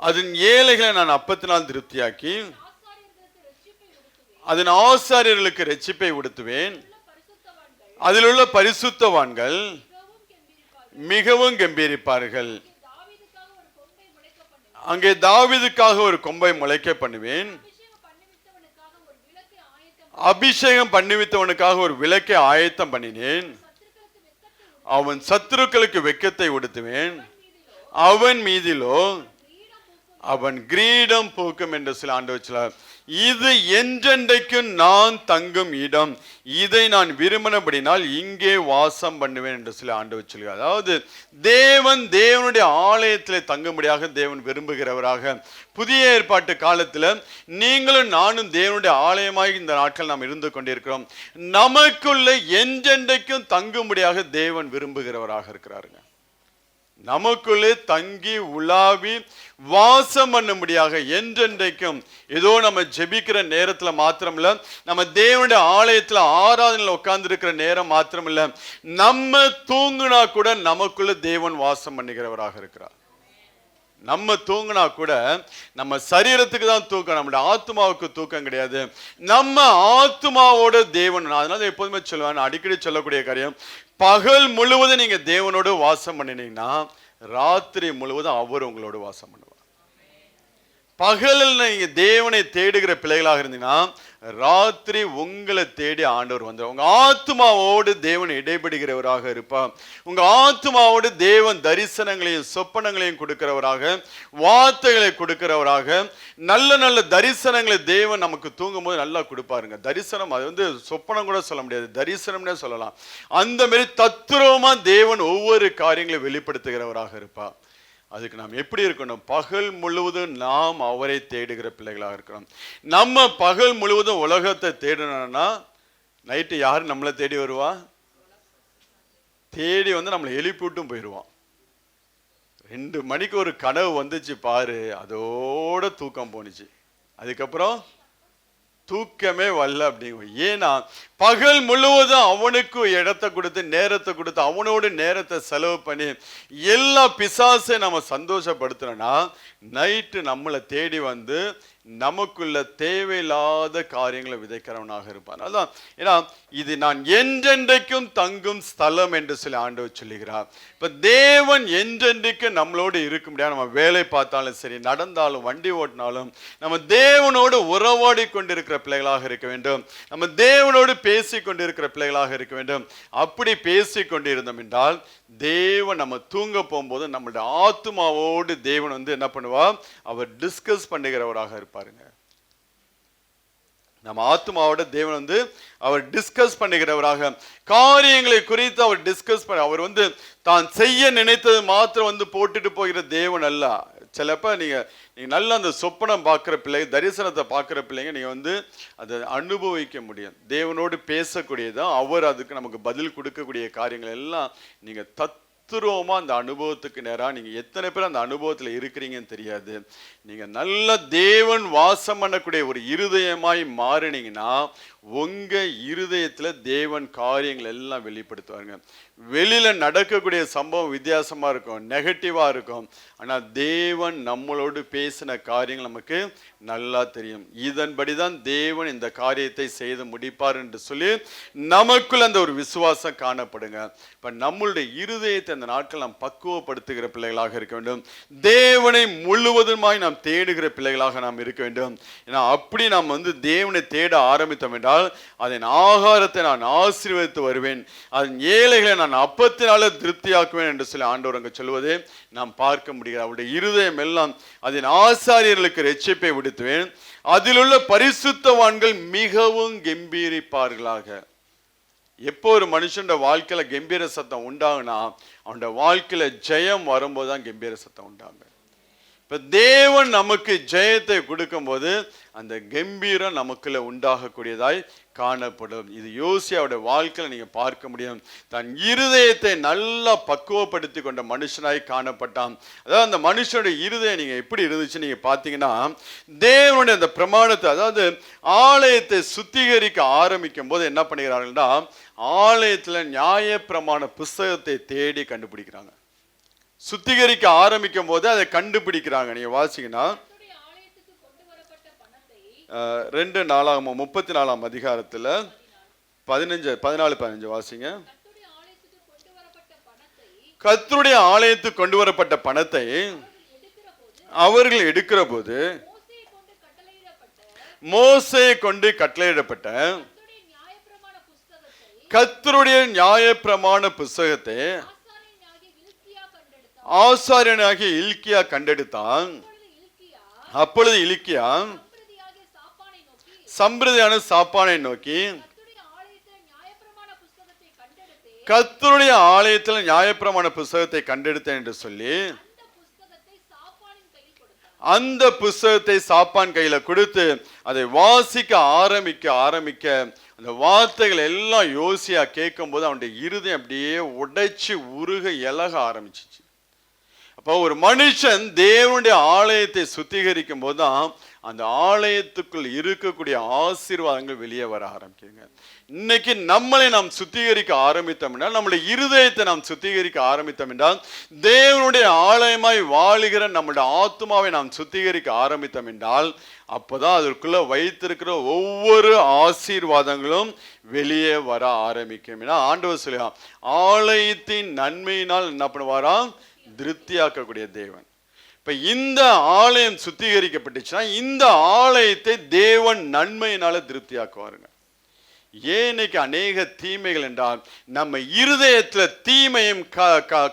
அதன் ஏழைகளை நான் அப்பத்தினால் திருப்தியாக்கி அதன் ஆசாரியர்களுக்கு இரட்சிப்பை உடுத்துவேன். அதில் உள்ள பரிசுத்தவான்கள் மிகவும் கம்பீரிப்பார்கள். அங்கே தாவீதுக்காக ஒரு கொம்பை முளைக்க பண்ணுவேன். அபிஷேகம் பண்ணிவித்தவனுக்காக ஒரு விளக்கை ஆயத்தம் பண்ணினேன். அவன் சத்துருக்களுக்கு வெட்கத்தை உடுத்துவேன். அவன் மீதிலோ அவன் கிரீடம் பூக்கும் என்று சொல்லி ஆண்டவர் சொல்றார். இது என்றென்றைக்கும் நான் தங்கும் இடம். இதை நான் விரும்பினபடினால் இங்கே வாசம் பண்ணுவேன் என்று சொல்லி ஆண்டவர் சொல்கிறார். அதாவது தேவனுடைய ஆலயத்தில் தங்கும்படியாக தேவன் விரும்புகிறவராக புதிய ஏற்பாட்டு காலத்தில் நீங்களும் நானும் தேவனுடைய ஆலயமாக இந்த நாட்கள் நாம் இருந்து கொண்டிருக்கிறோம். நமக்குள்ள என்றென்றைக்கும் தங்கும்படியாக தேவன் விரும்புகிறவராக இருக்கிறாருங்க. நமக்குள்ளே தங்கி உலாவி வாசம் பண்ணும்படியாக என்றென்றைக்கும். ஏதோ நம்ம ஜெபிக்கிற நேரத்துல மாத்திரமில்ல, நம்ம தேவனுடைய ஆலயத்துல ஆராதனையில் உட்கார்ந்து இருக்கிற நேரம் மாத்திரமில்ல, நம்ம தூங்குனா கூட நமக்குள்ள தேவன் வாசம் பண்ணுகிறவராக இருக்கிறார். நம்ம தூங்கினா கூட நம்ம சரீரத்துக்கு தான் தூக்கம், நம்முடைய ஆத்மாவுக்கு தூக்கம் கிடையாது. நம்ம ஆத்மாவோட தேவன். அதனால எப்போதுமே சொல்லுவேன், அடிக்கடி சொல்லக்கூடிய காரியம், பகல் முழுவதும் நீங்க தேவனோடு வாசம் பண்ணினீங்கன்னா ராத்திரி முழுவதும் அவர் உங்களோட வாசம் பண்ணுவார். பகலில் நீங்க தேவனை தேடுகிற பிள்ளைகளாக இருந்தீங்கன்னா ராத்திரி உங்களை தேடி ஆண்டவர் வந்து உங்க ஆத்மாவோடு தேவன் இடைபடுகிறவராக இருப்பார். உங்க ஆத்மாவோடு தேவன் தரிசனங்களையும் சொப்பனங்களையும் கொடுக்கிறவராக, வார்த்தைகளை கொடுக்கிறவராக, நல்ல நல்ல தரிசனங்களை தேவன் நமக்கு தூங்கும் போது நல்லா கொடுப்பாருங்க. தரிசனம் அது சொப்பனம் கூட சொல்ல முடியாது, தரிசனம்னே சொல்லலாம். அந்த மாதிரி தத்துரமா தேவன் ஒவ்வொரு காரியங்களையும் வெளிப்படுத்துகிறவராக இருப்பார். அதுக்கு நாம் எப்படி இருக்கணும்? பகல் முழுவதும் நாம் அவரை தேடுகிற பிள்ளைகளாக இருக்கணும். நம்ம பகல் முழுவதும் உலகத்தை தேடணும்னா நைட்டு யாரு நம்மளை தேடி வருவா? தேடி நம்மளை எழுப்பிவிட்டும் போயிடுவான். 2 மணிக்கு ஒரு கனவு வந்துச்சு பாரு, அதோட தூக்கம் போனிச்சு. அதுக்கப்புறம் தூக்கமே வரல அப்படிங்க. ஏன்னா பகல் முழுவதும் அவனுக்கு இடத்தை கொடுத்து நேரத்தை கொடுத்து அவனோடு நேரத்தை செலவு பண்ணி எல்லா பிசாசை நம்ம சந்தோஷப்படுத்தணும்னா நைட்டு நம்மளை தேடி வந்து நமக்குள்ள தேவையில்லாத காரியங்களை விதைக்கிறவனாக இருப்பான். அதான் ஏன்னா இது நான் என்றென்றைக்கும் தங்கும் ஸ்தலம் என்று சொல்லி ஆண்டவர் சொல்லுகிறார். இப்ப தேவன் என்றென்றைக்கும் நம்மளோடு இருக்க முடியாது. நம்ம வேலை பார்த்தாலும் சரி, நடந்தாலும், வண்டி ஓட்டினாலும் நம்ம தேவனோடு உறவாடி கொண்டிருக்கிற பிள்ளைகளாக இருக்க வேண்டும். நம்ம தேவனோடு பேசி கொண்டிருக்கிற பிள்ளைகளாக இருக்க வேண்டும். அப்படி பேசி கொண்டிருந்தோம் என்றால் தேவன் நம்ம தூங்க போகும்போது நம்மளுடைய ஆத்மாவோடு தேவன் என்ன பண்ணுவார்? அவர் டிஸ்கஸ் பண்ணுகிறவராக இருப்பாருங்க. நம்ம ஆத்மாவோட தேவன் அவர் டிஸ்கஸ் பண்ணுகிறவராக, காரியங்களை குறித்து அவர் டிஸ்கஸ் பண்ண, அவர் தான் செய்ய நினைத்தது மாத்திரம் போட்டுட்டு போகிற தேவன் அல்ல. சிலப்ப நீங்க நல்ல அந்த சொப்பனம் பார்க்குற பிள்ளைங்க, தரிசனத்தை பார்க்குற பிள்ளைங்க நீங்க அதை அனுபவிக்க முடியும். தேவனோடு பேசக்கூடியதான் அவர் அதுக்கு நமக்கு பதில் கொடுக்கக்கூடிய காரியங்கள் எல்லாம் நீங்க தத்ரூபமா அந்த அனுபவத்துக்கு நேரா நீங்க எத்தனை பேர் அந்த அனுபவத்துல இருக்கிறீங்கன்னு தெரியாது. நீங்க நல்ல தேவன் வாசம் பண்ணக்கூடிய ஒரு இருதயமாய் மாறினீங்கன்னா உங்க இருதயத்துல தேவன் காரியங்கள் எல்லாம் வெளிப்படுத்துவாருங்க. வெளியில நடக்கக்கூடிய சம்பவம் வித்தியாசமா இருக்கும், நெகட்டிவா இருக்கும். ஆனா தேவன் நம்மளோடு பேசின காரியங்கள் நமக்கு நல்லா தெரியும். இதன்படிதான் தேவன் இந்த காரியத்தை செய்து முடிப்பார் என்று சொல்லி நமக்குள்ள அந்த ஒரு விசுவாசம் காணப்படுங்க. இப்ப நம்மளுடைய இருதயத்தை அந்த நாட்கள் நாம் பக்குவப்படுத்துகிற பிள்ளைகளாக இருக்க வேண்டும். தேவனை முழுவதுமாய் நாம் தேடுகிற பிள்ளைகளாக நாம் இருக்க வேண்டும். ஏன்னா அப்படி நாம் தேவனை தேட ஆரம்பித்தோம் என்றால் அதன் ஆகாரத்தை நான் ஆசீர்வதித்து வருவேன், அதன் ஏழைகளை நான் அப்பத்தினால திருப்தியாக்குவேன் என்று சொல்லி ஆண்டவர் அங்கு சொல்வதை நாம் பார்க்க முடிகிறது. அவருடைய இருதயம் எல்லாம் அதன் ஆசாரியர்களுக்கு ரட்சிப்பை விடுத்துவேன், அதிலுள்ள பரிசுத்தவான்கள் மிகவும் கம்பீரிப்பார்களாக. எப்போ ஒரு மனுஷன் வாழ்க்கையில கம்பீர சத்தம் உண்டாகுனா அவனுடைய வாழ்க்கையில ஜெயம் வரும்போது தான் கம்பீர சத்தம் உண்டாகும். இப்ப தேவன் நமக்கு ஜெயத்தை கொடுக்கும் போது அந்த கம்பீரம் நமக்குள்ள உண்டாகக்கூடியதாய் காணப்படும். இது யோசியாவுடைய வாழ்க்கையில நீங்க பார்க்க முடியும். தன் இருதயத்தை நல்லா பக்குவப்படுத்தி கொண்ட மனுஷனாய் காணப்பட்டான். அதாவது அந்த மனுஷனுடைய இருதயம் நீங்க எப்படி இருந்துச்சு நீங்க பாத்தீங்கன்னா, தேவனுடைய அந்த பிரமாணத்தை, அதாவது ஆலயத்தை சுத்திகரிக்க ஆரம்பிக்கும் போது என்ன பண்ணுகிறார்கள்னா, ஆலயத்துல நியாய பிரமாண புஸ்தகத்தை தேடி கண்டுபிடிக்கிறாங்க. சுத்திகரிக்க ஆரம்பிக்கும் போது அதை கண்டுபிடிக்கிறாங்க. நீங்க வாசிங்கன்னா 2 நாளாகமம் 34ஆம் அதிகாரத்துல 14-15 வாசிங்க. கர்த்தருடைய ஆலயத்துக்கு கொண்டு வரப்பட்ட பணத்தை அவர்கள் எடுக்கிற போது மோசே கொண்டு கட்டளையிடப்பட்ட கர்த்தருடைய நியாயப்பிரமாண புஸ்தகத்தை ஆசாரியனாகிய இல்க்கியா கண்டெடுத்தான். அப்பொழுது இல்க்கியா சம்பிரதியான சாப்பானை நோக்கி, கர்த்தருடைய ஆலயத்தில் நியாயப்பிரமாண புஸ்தகத்தை கண்டெடுத்தேன் என்று சொல்லி அந்த புஸ்தகத்தை சாப்பான் கையில கொடுத்து அதை வாசிக்க ஆரம்பிக்க அந்த வார்த்தைகள் எல்லாம் யோசியா கேட்கும் போது அவனுடைய இருதயம் அப்படியே உடைச்சு உருக இலக ஆரம்பிச்சிச்சு. அப்போ ஒரு மனுஷன் தேவனுடைய ஆலயத்தை சுத்திகரிக்கும் போதுதான் அந்த ஆலயத்துக்குள் இருக்கக்கூடிய ஆசீர்வாதங்கள் வெளியே வர ஆரம்பிக்குங்க. இன்னைக்கு நம்மளை நாம் சுத்திகரிக்க ஆரம்பித்தோம் என்றால், நம்முடைய இருதயத்தை நாம் சுத்திகரிக்க ஆரம்பித்தோம் என்றால், தேவனுடைய ஆலயமாய் வாழுகிற நம்முடைய ஆத்மாவை நாம் சுத்திகரிக்க ஆரம்பித்தோம் என்றால், அப்போதான் அதற்குள்ள வைத்திருக்கிற ஒவ்வொரு ஆசீர்வாதங்களும் வெளியே வர ஆரம்பிக்கும். ஏன்னா ஆண்டவர் சொல்லுவான், ஆலயத்தின் நன்மையினால் என்ன பண்ணுவாராம், திருப்தியாக்கக்கூடிய தேவன். இப்ப இந்த ஆலயம் சுத்திகரிக்கப்பட்டுச்சுன்னா இந்த ஆலயத்தை தேவன் நன்மையினால திருப்தியாக்குவாருங்க. ஏன் இன்னைக்கு அநேக தீமைகள் என்றால், நம்ம இருதயத்துல தீமையும்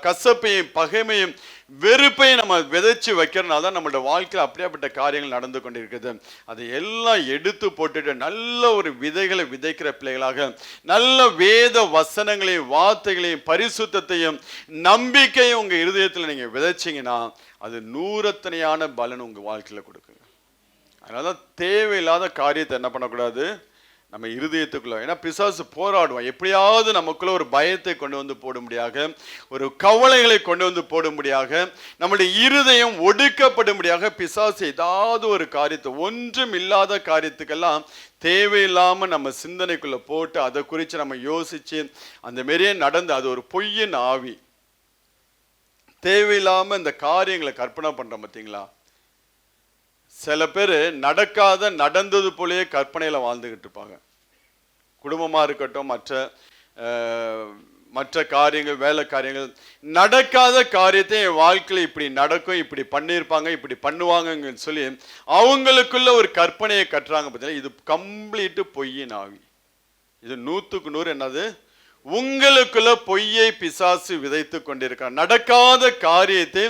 கசப்பையும் பகைமையும் வெறுப்பையும் நம்ம விதைச்சு வைக்கிறதுனால தான் நம்மளோட வாழ்க்கையில் அப்படியாப்பட்ட காரியங்கள் நடந்து கொண்டிருக்குது. அதை எல்லாம் எடுத்து போட்டுட்டு நல்ல ஒரு விதைகளை விதைக்கிற பிள்ளைகளாக, நல்ல வேத வசனங்களையும் வார்த்தைகளையும் பரிசுத்தத்தையும் நம்பிக்கையும் உங்க இருதயத்தில் நீங்க விதைச்சிங்கன்னா அது நூறத்தனையான பலன் உங்க வாழ்க்கையில கொடுக்குங்க. அதனாலதான் தேவையில்லாத காரியத்தை என்ன பண்ணக்கூடாது நம்ம இருதயத்துக்குள்ள. ஏன்னா பிசாசு போராடுவான், எப்படியாவது நமக்குள்ள ஒரு பயத்தை கொண்டு வந்து போடும்படியாக, ஒரு கவலைகளை கொண்டு வந்து போடும்படியாக, நம்முடைய இருதயம் ஒடுக்கப்படும்படியாக பிசாசு ஏதாவது ஒரு காரியத்தை, ஒன்றும் இல்லாத காரியத்துக்கெல்லாம் தேவையில்லாம நம்ம சிந்தனைக்குள்ள போட்டு அதை குறித்து நம்ம யோசிச்சு அந்த மாரியே நடந்து, அது ஒரு பொய்யின் ஆவி. தேவையில்லாம இந்த காரியங்களை கற்பனை பண்றோம் பார்த்தீங்களா? சில பேர் நடந்தது போலயே கற்பனையில வாழ்ந்துகிட்டு இருப்பாங்க. குடும்பமா இருக்கட்டும், மற்ற காரியங்கள், வேலை காரியங்கள், நடக்காத காரியத்தை என் வாழ்க்கையில இப்படி நடக்கும், இப்படி பண்ணியிருப்பாங்க, இப்படி பண்ணுவாங்கன்னு சொல்லி அவங்களுக்குள்ள ஒரு கற்பனையை கட்டுறாங்க பார்த்தீங்களா? இது கம்ப்ளீட்டு பொய்யின் ஆவி. இது 100க்கு 100 என்னது, உங்களுக்குள்ள பொய்யை பிசாசு விதைத்து கொண்டிருக்கார். நடக்காத காரியத்தை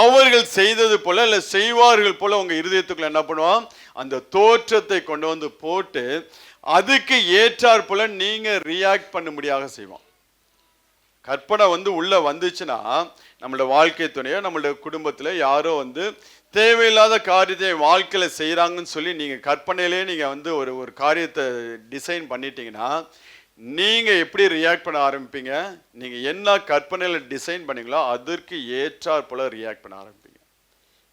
அவர்கள் செய்தது போல இல்ல செய்வார்கள் போல உங்க இருதயத்துக்குள்ள என்ன பண்ணுவான், அந்த தோற்றத்தை கொண்டு வந்து போட்டு அதுக்கு ஏற்றாற் போல நீங்க ரியாக்ட் பண்ணும்படியாக செய்வான். கற்பனை உள்ள வந்துச்சுன்னா நம்மளோட வாழ்க்கை துணையோ நம்மளோட குடும்பத்துல யாரோ தேவையில்லாத காரியத்தை வாழ்க்கையில செய்யறாங்கன்னு சொல்லி நீங்க கற்பனையிலே நீங்க ஒரு காரியத்தை டிசைன் பண்ணிட்டீங்கன்னா நீங்க எப்படி ரியாக்ட் பண்ண ஆரம்பிப்பீங்க? நீங்க என்ன கற்பனையில டிசைன் பண்ணீங்களோ அதற்கு ஏற்றாற் போல ரியாக்ட் பண்ண ஆரம்பிப்பீங்க.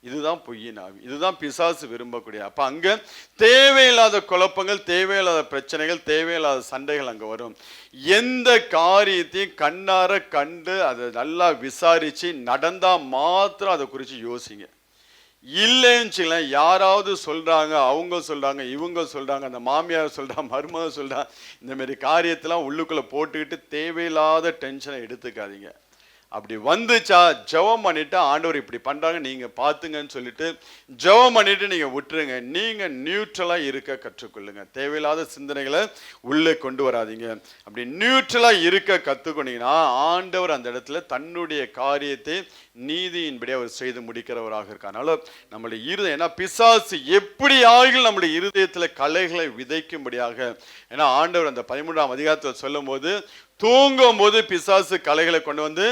இதுதான் பொய்யின் ஆவி, இதுதான் பிசாசு விரும்பக்கூடிய. அப்ப அங்க தேவையில்லாத குழப்பங்கள், தேவையில்லாத பிரச்சனைகள், தேவையில்லாத சண்டைகள் அங்க வரும். எந்த காரியத்தையும் கண்ணார கண்டு அதை நல்லா விசாரிச்சு நடந்தா மாத்திரம் அதை குறித்து யோசிங்க. இல்லைன்னு யாராவது சொல்றாங்க, அவங்க சொல்றாங்க, இவங்க சொல்றாங்க, அந்த மாமியார் சொல்றா, மருமக சொல்றா, இந்த மாதிரி காரியத்தெல்லாம் உள்ளுக்குள்ள போட்டுக்கிட்டு தேவையில்லாத டென்ஷனை எடுத்துக்காதீங்க. அப்படி வந்துச்சா ஜெபம் பண்ணிட்டு ஆண்டவர் இப்படி பண்றாங்க நீங்க பாத்துங்கன்னு சொல்லிட்டு ஜெபம் பண்ணிட்டு நீங்க விட்டுருங்க. நீங்க நியூட்ரலா இருக்க கற்றுக்கொள்ளுங்க. தேவையில்லாத சிந்தனைகளை உள்ளே கொண்டு வராதீங்க. அப்படி நியூட்ரலா இருக்க கத்துக்கொண்டீங்கன்னா ஆண்டவர் அந்த இடத்துல தன்னுடைய காரியத்தை நீதியின்படி அவர் செய்து முடிக்கிறவராக இருக்கானால நம்மளுடைய இருதயம், ஏன்னா பிசாசு எப்படி ஆகியும் நம்முடைய இருதயத்துல கலைகளை விதைக்கும்படியாக, ஏன்னா ஆண்டவர் அந்த 13ஆம் அதிகாரத்தில் சொல்லும் போது தூங்கும் போது பிசாசு கலைகளை கொண்டு வந்து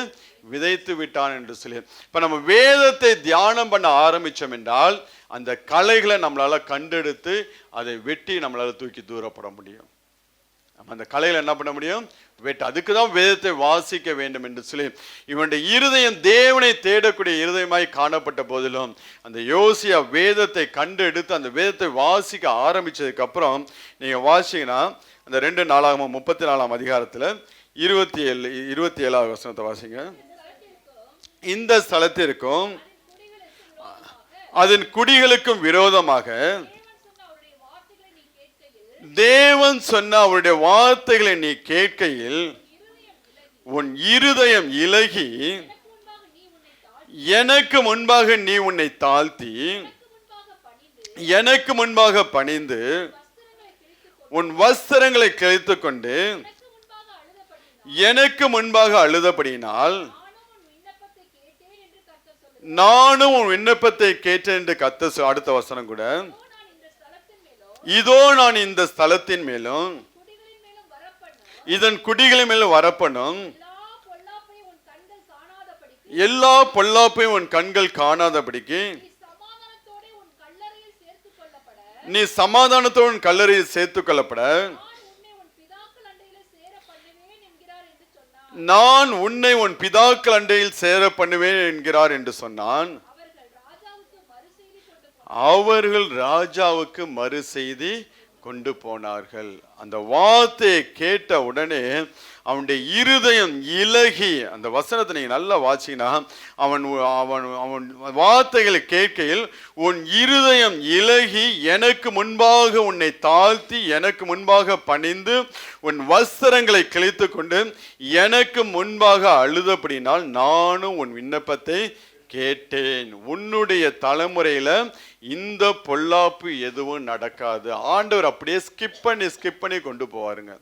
விதைத்து விட்டான் என்று சொல்லி, இப்ப நம்ம வேதத்தை தியானம் பண்ண ஆரம்பிச்சோம் என்றால் அந்த கலைகளை நம்மளால கண்டெடுத்து அதை வெட்டி நம்மளால தூக்கி தூரப்பட முடியும். நம்ம அந்த கலைகளை என்ன பண்ண முடியும்? வெட்டு. அதுக்குதான் வேதத்தை வாசிக்க வேண்டும் என்று சொல்லி இவனுடைய இருதயம் தேவனை தேடக்கூடிய இருதயமாய் காணப்பட்ட போதிலும் அந்த யோசியா வேதத்தை கண்டெடுத்து அந்த வேதத்தை வாசிக்க ஆரம்பிச்சதுக்கு அப்புறம் நீங்க வாசிங்கன்னா அந்த 2 நாளாகமம் 34ஆம் அதிகாரத்துல 27வது வசனத்தை வாசிங்க. இந்த ஸ்தலத்திற்கும் அதன் குடிகளுக்கும் விரோதமாக தேவன் சொன்ன அவருடைய வார்த்தைகளை நீ கேட்கையில் உன் இருதயம் இலகி எனக்கு முன்பாக நீ உன்னை தாழ்த்தி எனக்கு முன்பாக பணிந்து உன் வஸ்திரங்களை கிழித்து கொண்டு எனக்கு முன்பாக அழுதபடியினால் நானும் உன் விண்ணப்பத்தை கேட்டேன் என்று கர்த்தர். அடுத்த வசனம் கூட, இதோ நான் இந்த ஸ்தலத்தின் மேலும் இதன் குடிகளின் மேலும் வரப்பண்ணும் எல்லா பொல்லாப்பையும் உன் கண்கள் காணாதபடிக்கு நீ சமாதானத்தோடு கல்லறையில் சேர்த்துக் கொள்ளப்பட நான் உன்னை உன் பிதாக்கள் அண்டையில் சேர பண்ணுவேன் என்கிறார் என்று சொன்னான். அவர்கள் ராஜாவுக்கு மறு செய்தி கொண்டு போனார்கள். அந்த வார்த்தையை கேட்ட உடனே அவனுடைய இருதயம் இலகி, அந்த வசனத்தை நீங்க நல்லா வாசிங்கன்னா அவன் அவன் அவன் வார்த்தைகளை கேட்கையில் உன் இருதயம் இலகி எனக்கு முன்பாக உன்னை தாழ்த்தி எனக்கு முன்பாக பணிந்து உன் வஸ்திரங்களை கிழித்து கொண்டு எனக்கு முன்பாக அழுதபடினால் நானும் உன் விண்ணப்பத்தை கேட்டேன். உன்னுடைய தலைமுறையில இந்த பொல்லாப்பு எதுவும் நடக்காது. ஆண்டவர் அப்படியே ஸ்கிப் பண்ணி கொண்டு போவாருங்க.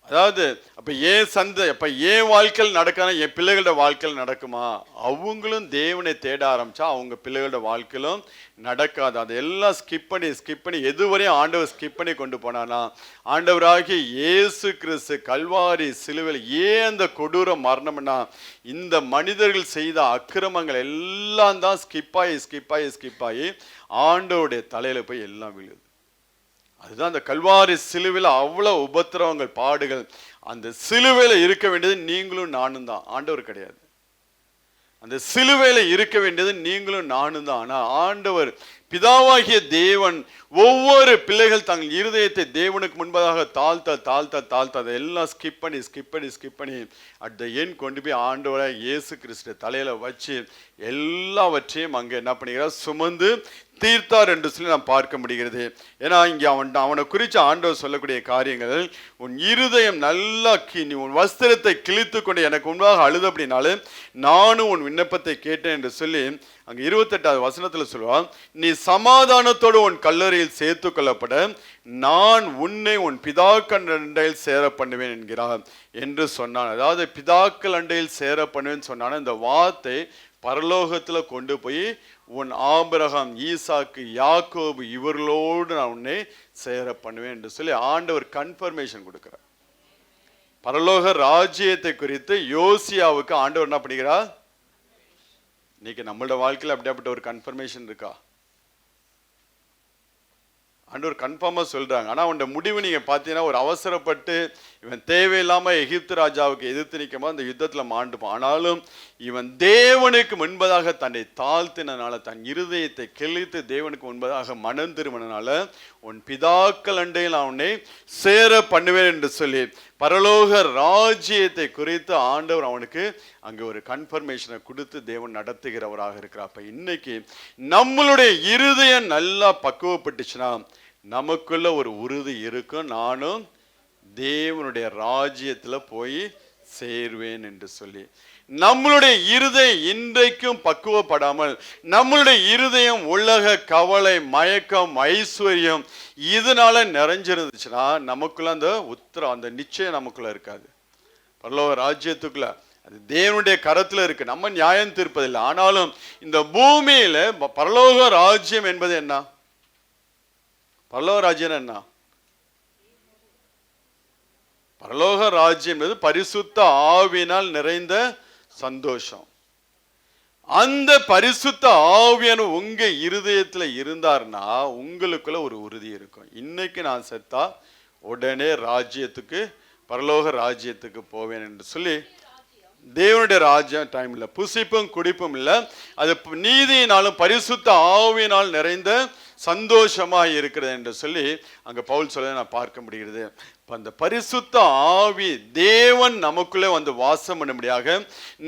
அதாவது அப்ப என் வாழ்க்கையில் நடக்காத என் பிள்ளைகளோட வாழ்க்கையில் நடக்குமா? அவங்களும் தேவனை தேட ஆரம்பிச்சா அவங்க பிள்ளைகளோட வாழ்க்கையிலும் நடக்காது. அதெல்லாம் ஸ்கிப் பண்ணி எதுவரையும் ஆண்டவர் ஸ்கிப் பண்ணி கொண்டு போனானா, ஆண்டவராகிய இயேசு கிறிஸ்து கல்வாரி சிலுவையில் ஏன் அந்த கொடூர மரணம்னா இந்த மனிதர்கள் செய்த அக்கிரமங்கள் எல்லாம் தான் ஸ்கிப் ஆகி ஆண்டவருடைய தலையில போய் எல்லாம் விழுது. அதுதான் அந்த கல்வாரி சிலுவையில் அவ்வளவு உபத்திரவங்கள் பாடுகள். அந்த சிலுவையில இருக்க வேண்டியது நீங்களும் நானும் தான், ஆண்டவர் கிடையாது. அந்த சிலுவையில இருக்க வேண்டியது நீங்களும் நானும் தான். ஆனா ஆண்டவர் பிதாவாகிய தேவன் ஒவ்வொரு பிள்ளைகள் தங்கள் இருதயத்தை தேவனுக்கு முன்பதாக தாழ்த்த அதெல்லாம் ஸ்கிப் பண்ணி அட் த எண்ட் கொண்டு போய் ஆண்டவராக இயேசு கிறிஸ்து தலையில வச்சு எல்லாவற்றையும் அங்க என்ன பண்ணுகிறார்? சுமந்து தீர்த்தார் என்று சொல்லி நாம் பார்க்க முடிகிறது. ஏன்னா இங்கே அவனை குறித்து ஆண்டவர் சொல்லக்கூடிய காரியங்கள், உன் இருதயம் நல்லா நீ உன் வஸ்திரத்தை கிழித்து கொண்டு எனக்கு முன்பாக அழுது அப்படின்னாலே நானும் உன் விண்ணப்பத்தை கேட்டேன் என்று சொல்லி அங்க 28வது வசனத்துல சொல்லுவான், நீ சமாதானத்தோடு உன் கல்லறையில் சேர்த்து கொள்ளப்பட நான் உன்னை உன் பிதாக்கள் அண்டையில் சேர பண்ணுவேன் என்கிறார் என்று சொன்னான். அதாவது பிதாக்கள் அண்டையில் சேர பண்ணுவேன்னு சொன்னான். இந்த வார்த்தை பரலோகத்துல கொண்டு போய் உன் ஆபிரகாம், ஈசாக்கு, யாக்கோபு இவர்களோடு நான் உன்னை சேர பண்ணுவேன் என்று சொல்லி ஆண்டவர் கன்ஃபர்மேஷன் கொடுக்கிறார். பரலோக ராஜ்யத்தை குறித்து யோசியாவுக்கு ஆண்டவர் என்ன பண்ணுகிறார்? இன்னைக்கு நம்மளோட வாழ்க்கையில் அப்படியாப்பட்ட ஒரு கன்ஃபர்மேஷன் இருக்கா? ஆண்டவர் கன்ஃபார்மா சொல்றாங்க. ஆனா அவனோட முடிவு நீங்க பாத்தீங்கன்னா, ஒரு அவசரப்பட்டு இவன் தேவையில்லாம எகிப்து ராஜாவுக்கு எதிர்த்து நிற்கும் அந்த யுத்தத்துல மாண்டுப்பான். ஆனாலும் இவன் தேவனுக்கு முன்பதாக தன்னை தாழ்த்தினால, தன் இருதயத்தை கிழித்து தேவனுக்கு முன்பதாக மனம் திரும்பினால, உன் பிதாக்கள் அண்டையில் அவனை சேர பண்ணுவேன் என்று சொல்லி பரலோக ராஜ்யத்தை குறித்து ஆண்டவர் அவனுக்கு அங்க ஒரு கன்ஃபர்மேஷனை கொடுத்து தேவன் நடத்துகிறவராக இருக்கிறார். அப்ப இன்னைக்கு நம்மளுடைய இருதயம் நல்லா பக்குவப்பட்டுச்சுன்னா நமக்குள்ள ஒரு உறுதி இருக்கும், நானும் தேவனுடைய ராஜ்யத்துல போய் சேர்வேன் என்று சொல்லி. நம்மளுடைய இருதயம் இன்றைக்கும் பக்குவப்படாமல், நம்மளுடைய இருதயம் உலக கவலை, மயக்கம், ஐஸ்வர்யம் இதனால நிறைஞ்சிருந்துச்சுன்னா நமக்குள்ள அந்த நிச்சயம் நமக்குள்ள இருக்காது. பரலோக ராஜ்யத்துக்குள்ள அது தேவனுடைய கரத்துல இருக்கு. நம்ம நியாயம் தீர்ப்பதில்லை. ஆனாலும் இந்த பூமியில பரலோக ராஜ்யம் என்பது என்ன? பரலோக ராஜ்யம் என்ன? பரலோக ராஜ்யம் என்பது பரிசுத்த ஆவியினால் நிறைந்த சந்தோஷம். அந்த பரிசுத்த ஆவியான உங்க இருதயத்துல இருந்தார்னா உங்களுக்குள்ள ஒரு உறுதி இருக்கும். இன்னைக்கு நான் செத்தா உடனே ராஜ்யத்துக்கு, பரலோக ராஜ்யத்துக்கு போவேன் என்று சொல்லி தேவனுடைய ராஜ்யம் டைம் இல்லை, புசிப்பும் குடிப்பும் இல்லை, அது நீதியினாலும் பரிசுத்த ஆவியினால் நிறைந்த சந்தோஷமா இருக்கிறது என்று சொல்லி அங்க பவுல் சொல்ல நான் பார்க்க முடிகிறது. அந்த பரிசுத்த ஆவி தேவன் நமக்குள்ளே வந்து வாசம் பண்ணும்படியாக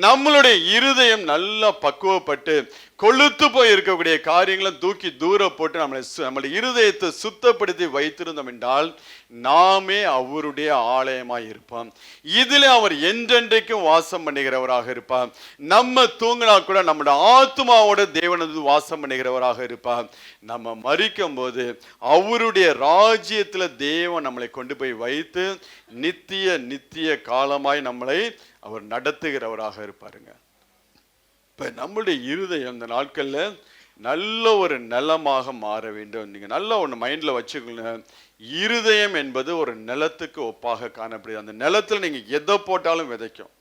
நம்மளுடைய இருதயம் நல்லா பக்குவப்பட்டு கொழுத்து போய் இருக்கக்கூடிய காரியங்களை தூக்கி தூர போட்டு நம்மளுடைய இருதயத்தை சுத்தப்படுத்தி வைத்திருந்தோம் என்றால் நாமே அவருடைய ஆலயமாய் இருப்போம். இதில் அவர் என்றென்றைக்கும் வாசம் பண்ணுகிறவராக இருப்பார். நம்ம தூங்கினா கூட நம்முடைய ஆத்மாவோட தேவனது வாசம் பண்ணுகிறவராக இருப்பார். நம்ம மரிக்கும் போது அவருடைய ராஜ்யத்துல தேவன் நம்மளை கொண்டு போய் வைத்து நித்திய நித்திய காலமாய் நம்மளை அவர் நடத்துகிறவராக இருப்பாருங்க. இப்ப நம்முடைய இருதயம் இந்த நாட்கள்ல நல்ல ஒரு நிலமாக மாற வேண்டும். நீங்க நல்லா ஒண்ணு மைண்ட்ல வச்சுக்கோங்க. இருதயம் என்பது ஒரு நிலத்துக்கு ஒப்பாக காணப்படுது. அந்த நிலத்துல நீங்க எதை போட்டாலும் விதைக்கும்.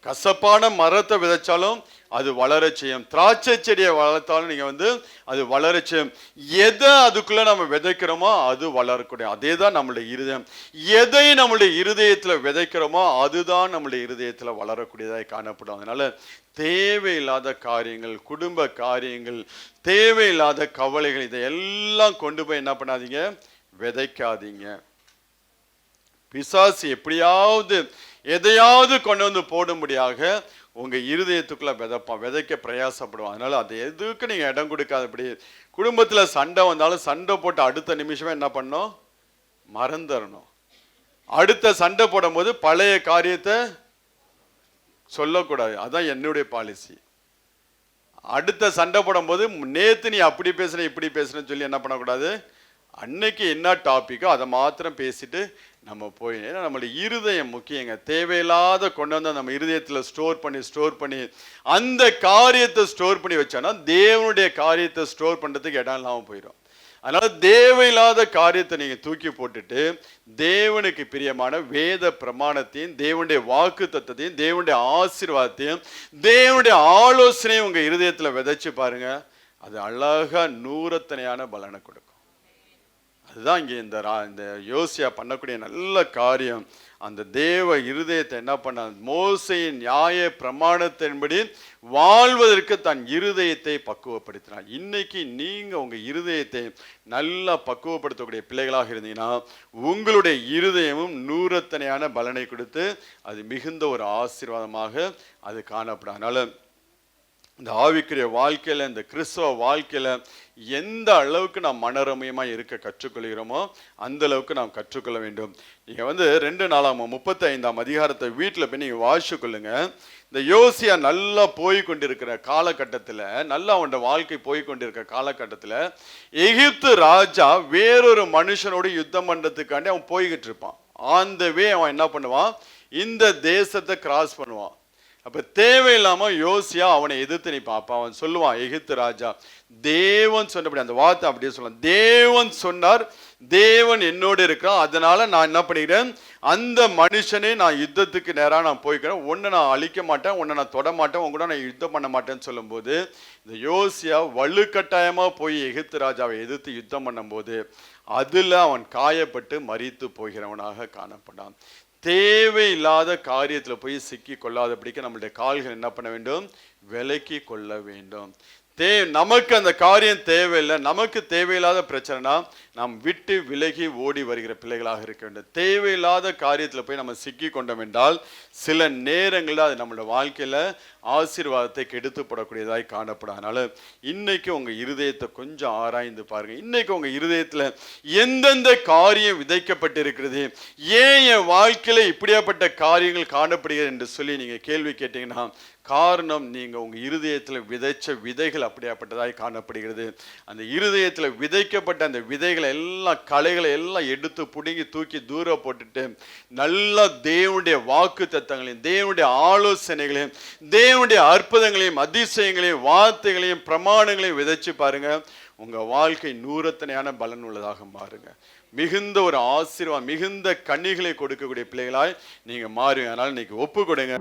கசப்பான மரத்தை விதைச்சாலும் அது வளர செய்யும். திராட்சை செடியை வளர்த்தாலும் நீங்க அது வளர செய்யும். எதை அதுக்குள்ள நம்ம விதைக்கிறோமோ அது வளரக்கூடிய. அதே தான் நம்மளுடைய இருதயம். எதை நம்மளுடைய இருதயத்துல விதைக்கிறோமோ அதுதான் நம்மளுடைய இருதயத்துல வளரக்கூடியதாய் காணப்படும். அதனால தேவையில்லாத காரியங்கள், குடும்ப காரியங்கள், தேவையில்லாத கவலைகள் இதையெல்லாம் கொண்டு போய் என்ன பண்ணாதீங்க, விதைக்காதீங்க. பிசாசு எப்படியாவது எதையாவது கொண்டு வந்து போடும்படியாக உங்க இருதயத்துக்குள்ள விதைக்க பிரயாசப்படுவான். அதனால அது எதுக்கு நீங்க இடம் கொடுக்காதபடி, குடும்பத்துல சண்டை வந்தாலும் சண்டை போட்டு அடுத்த நிமிஷமே என்ன பண்ணணும், மறந்துடணும். அடுத்த சண்டை போடும் போது பழைய காரியத்தை சொல்லக்கூடாது. அதான் என்னுடைய பாலிசி. அடுத்த சண்டை போடும் போது நேத்து நீ அப்படி பேசுன இப்படி பேசுறேன்னு சொல்லி என்ன பண்ணக்கூடாது, அன்னைக்கு என்ன டாபிக்கோ அதை மாத்திரம் பேசிட்டு நம்ம போய், ஏன்னா நம்மளுடைய இருதயம் முக்கியங்க. தேவையில்லாத கொண்டு வந்து நம்ம இருதயத்தில் ஸ்டோர் பண்ணி அந்த காரியத்தை ஸ்டோர் பண்ணி வச்சோன்னா தேவனுடைய காரியத்தை ஸ்டோர் பண்ணுறதுக்கு இடம் இல்லாமல் போயிடும். அதனால தேவையில்லாத காரியத்தை நீங்க தூக்கி போட்டுட்டு தேவனுக்கு பிரியமான வேத பிரமாணத்தையும் தேவனுடைய வாக்கு தத்தத்தையும் தேவனுடைய ஆசீர்வாதத்தையும் தேவனுடைய ஆலோசனையும் உங்க இருதயத்துல விதைச்சு பாருங்க. அது அழகா நூறத்தனையான பலனை கொடுக்கும். அதுதான் இங்கே இந்த யோசியா பண்ணக்கூடிய நல்ல காரியம். அந்த தேவ இருதயத்தை என்ன பண்ண, மோசையின் நியாய பிரமாணத்தின்படி வாழ்வதற்கு தன் இருதயத்தை பக்குவப்படுத்தினார். இன்னைக்கு நீங்க உங்க இருதயத்தை நல்லா பக்குவப்படுத்தக்கூடிய பிள்ளைகளாக இருந்தீங்கன்னா உங்களுடைய இருதயமும் நூறத்தனையான பலனை கொடுத்து அது மிகுந்த ஒரு ஆசீர்வாதமாக அது காணப்படும். அதனால இந்த ஆவிக்குரிய வாழ்க்கையில, இந்த கிறிஸ்தவ வாழ்க்கையில எந்த அளவுக்கு நாம் மனரமியமா இருக்க கற்றுக்கொள்கிறோமோ அந்த அளவுக்கு நாம் கற்றுக்கொள்ள வேண்டும். நீங்க 2 நாளாகமம் 35ஆம் அதிகாரத்தை வீட்டில் போய் நீங்க வாசிச்சு கொள்ளுங்க. இந்த யோசியா நல்லா போய் கொண்டிருக்கிற காலகட்டத்தில், நல்லா அவனோட வாழ்க்கை போய் கொண்டிருக்கிற காலகட்டத்தில் எகிப்து ராஜா வேறொரு மனுஷனோடு யுத்தம் பண்றதுக்காண்டி அவன் போய்கிட்டு இருப்பான். அந்த வே அவன் என்ன பண்ணுவான், இந்த தேசத்தை கிராஸ் பண்ணுவான். அப்ப தேவையில்லாம யோசியா அவனை எதிர்த்து நிற்பான். அப்ப அவன் சொல்லுவான், எகிப்து ராஜா தேவன் சொன்னபடி, அந்த வார்த்தை அப்படியே சொல்லுவான், தேவன் சொன்னார், தேவன் என்னோடு இருக்கிறான், அதனால நான் என்ன பண்ணிக்கிறேன், அந்த மனுஷனே நான் யுத்தத்துக்கு நேராக நான் போய்க்கிறேன், உன்னை நான் அழிக்க மாட்டேன், உன்னை நான் தொட மாட்டேன், உன் கூட நான் யுத்தம் பண்ண மாட்டேன்னு சொல்லும்போது இந்த யோசியா வலுக்கட்டாயமா போய் எகிப்து ராஜாவை எதிர்த்து யுத்தம் பண்ணும்போது அதுல அவன் காயப்பட்டு மரித்து போகிறவனாக காணப்படான். தேவையில்லாத காரியத்துல போய் சிக்கி கொள்ளாதபடிக்கு நம்மளுடைய கால்கள் என்ன பண்ண வேண்டும்? விலக்கி கொள்ள வேண்டும். நமக்கு அந்த காரியம் தேவையில்லை, நமக்கு தேவையில்லாத பிரச்சனைனா நாம் விட்டு விலகி ஓடி வருகிற பிள்ளைகளாக இருக்க வேண்டும். தேவையில்லாத காரியத்தில் போய் நம்ம சிக்கி கொண்டோம் என்றால் சில நேரங்களில் அது நம்மளோட வாழ்க்கையில் ஆசீர்வாதத்தை கெடுத்து போடக்கூடியதாய் காணப்படும். அதனால இன்னைக்கு உங்க இருதயத்தை கொஞ்சம் ஆராய்ந்து பாருங்க. இன்னைக்கு உங்க இருதயத்தில் எந்தெந்த காரியம் விதைக்கப்பட்டிருக்கிறது, ஏன் என் வாழ்க்கையில இப்படியாப்பட்ட காரியங்கள் காணப்படுகிறது என்று சொல்லி நீங்க கேள்வி கேட்டீங்கன்னா காரணம் நீங்க உங்க இருதயத்துல விதைச்ச விதைகள் அப்படியாப்பட்டதாய் காணப்படுகிறது. அந்த இருதயத்துல விதைக்கப்பட்ட அந்த விதைகளை எல்லாம், களைகளை எல்லாம் எடுத்து புடுங்கி தூக்கி தூர போட்டுட்டு நல்லா தேவனுடைய வாக்கு தத்தங்களையும், தேவனுடைய ஆலோசனைகளையும், தேவனுடைய அற்புதங்களையும், அதிசயங்களையும், வார்த்தைகளையும், பிரமாணங்களையும் விதைச்சு பாருங்க. உங்க வாழ்க்கை நூறத்தனையான பலன் உள்ளதாக மாறுங்க. மிகுந்த ஒரு ஆசீர்வாதம், மிகுந்த கனிகளை கொடுக்கக்கூடிய பிள்ளைகளாய் நீங்க மாறுங்க. அதனால இன்னைக்கு ஒப்பு கொடுங்க.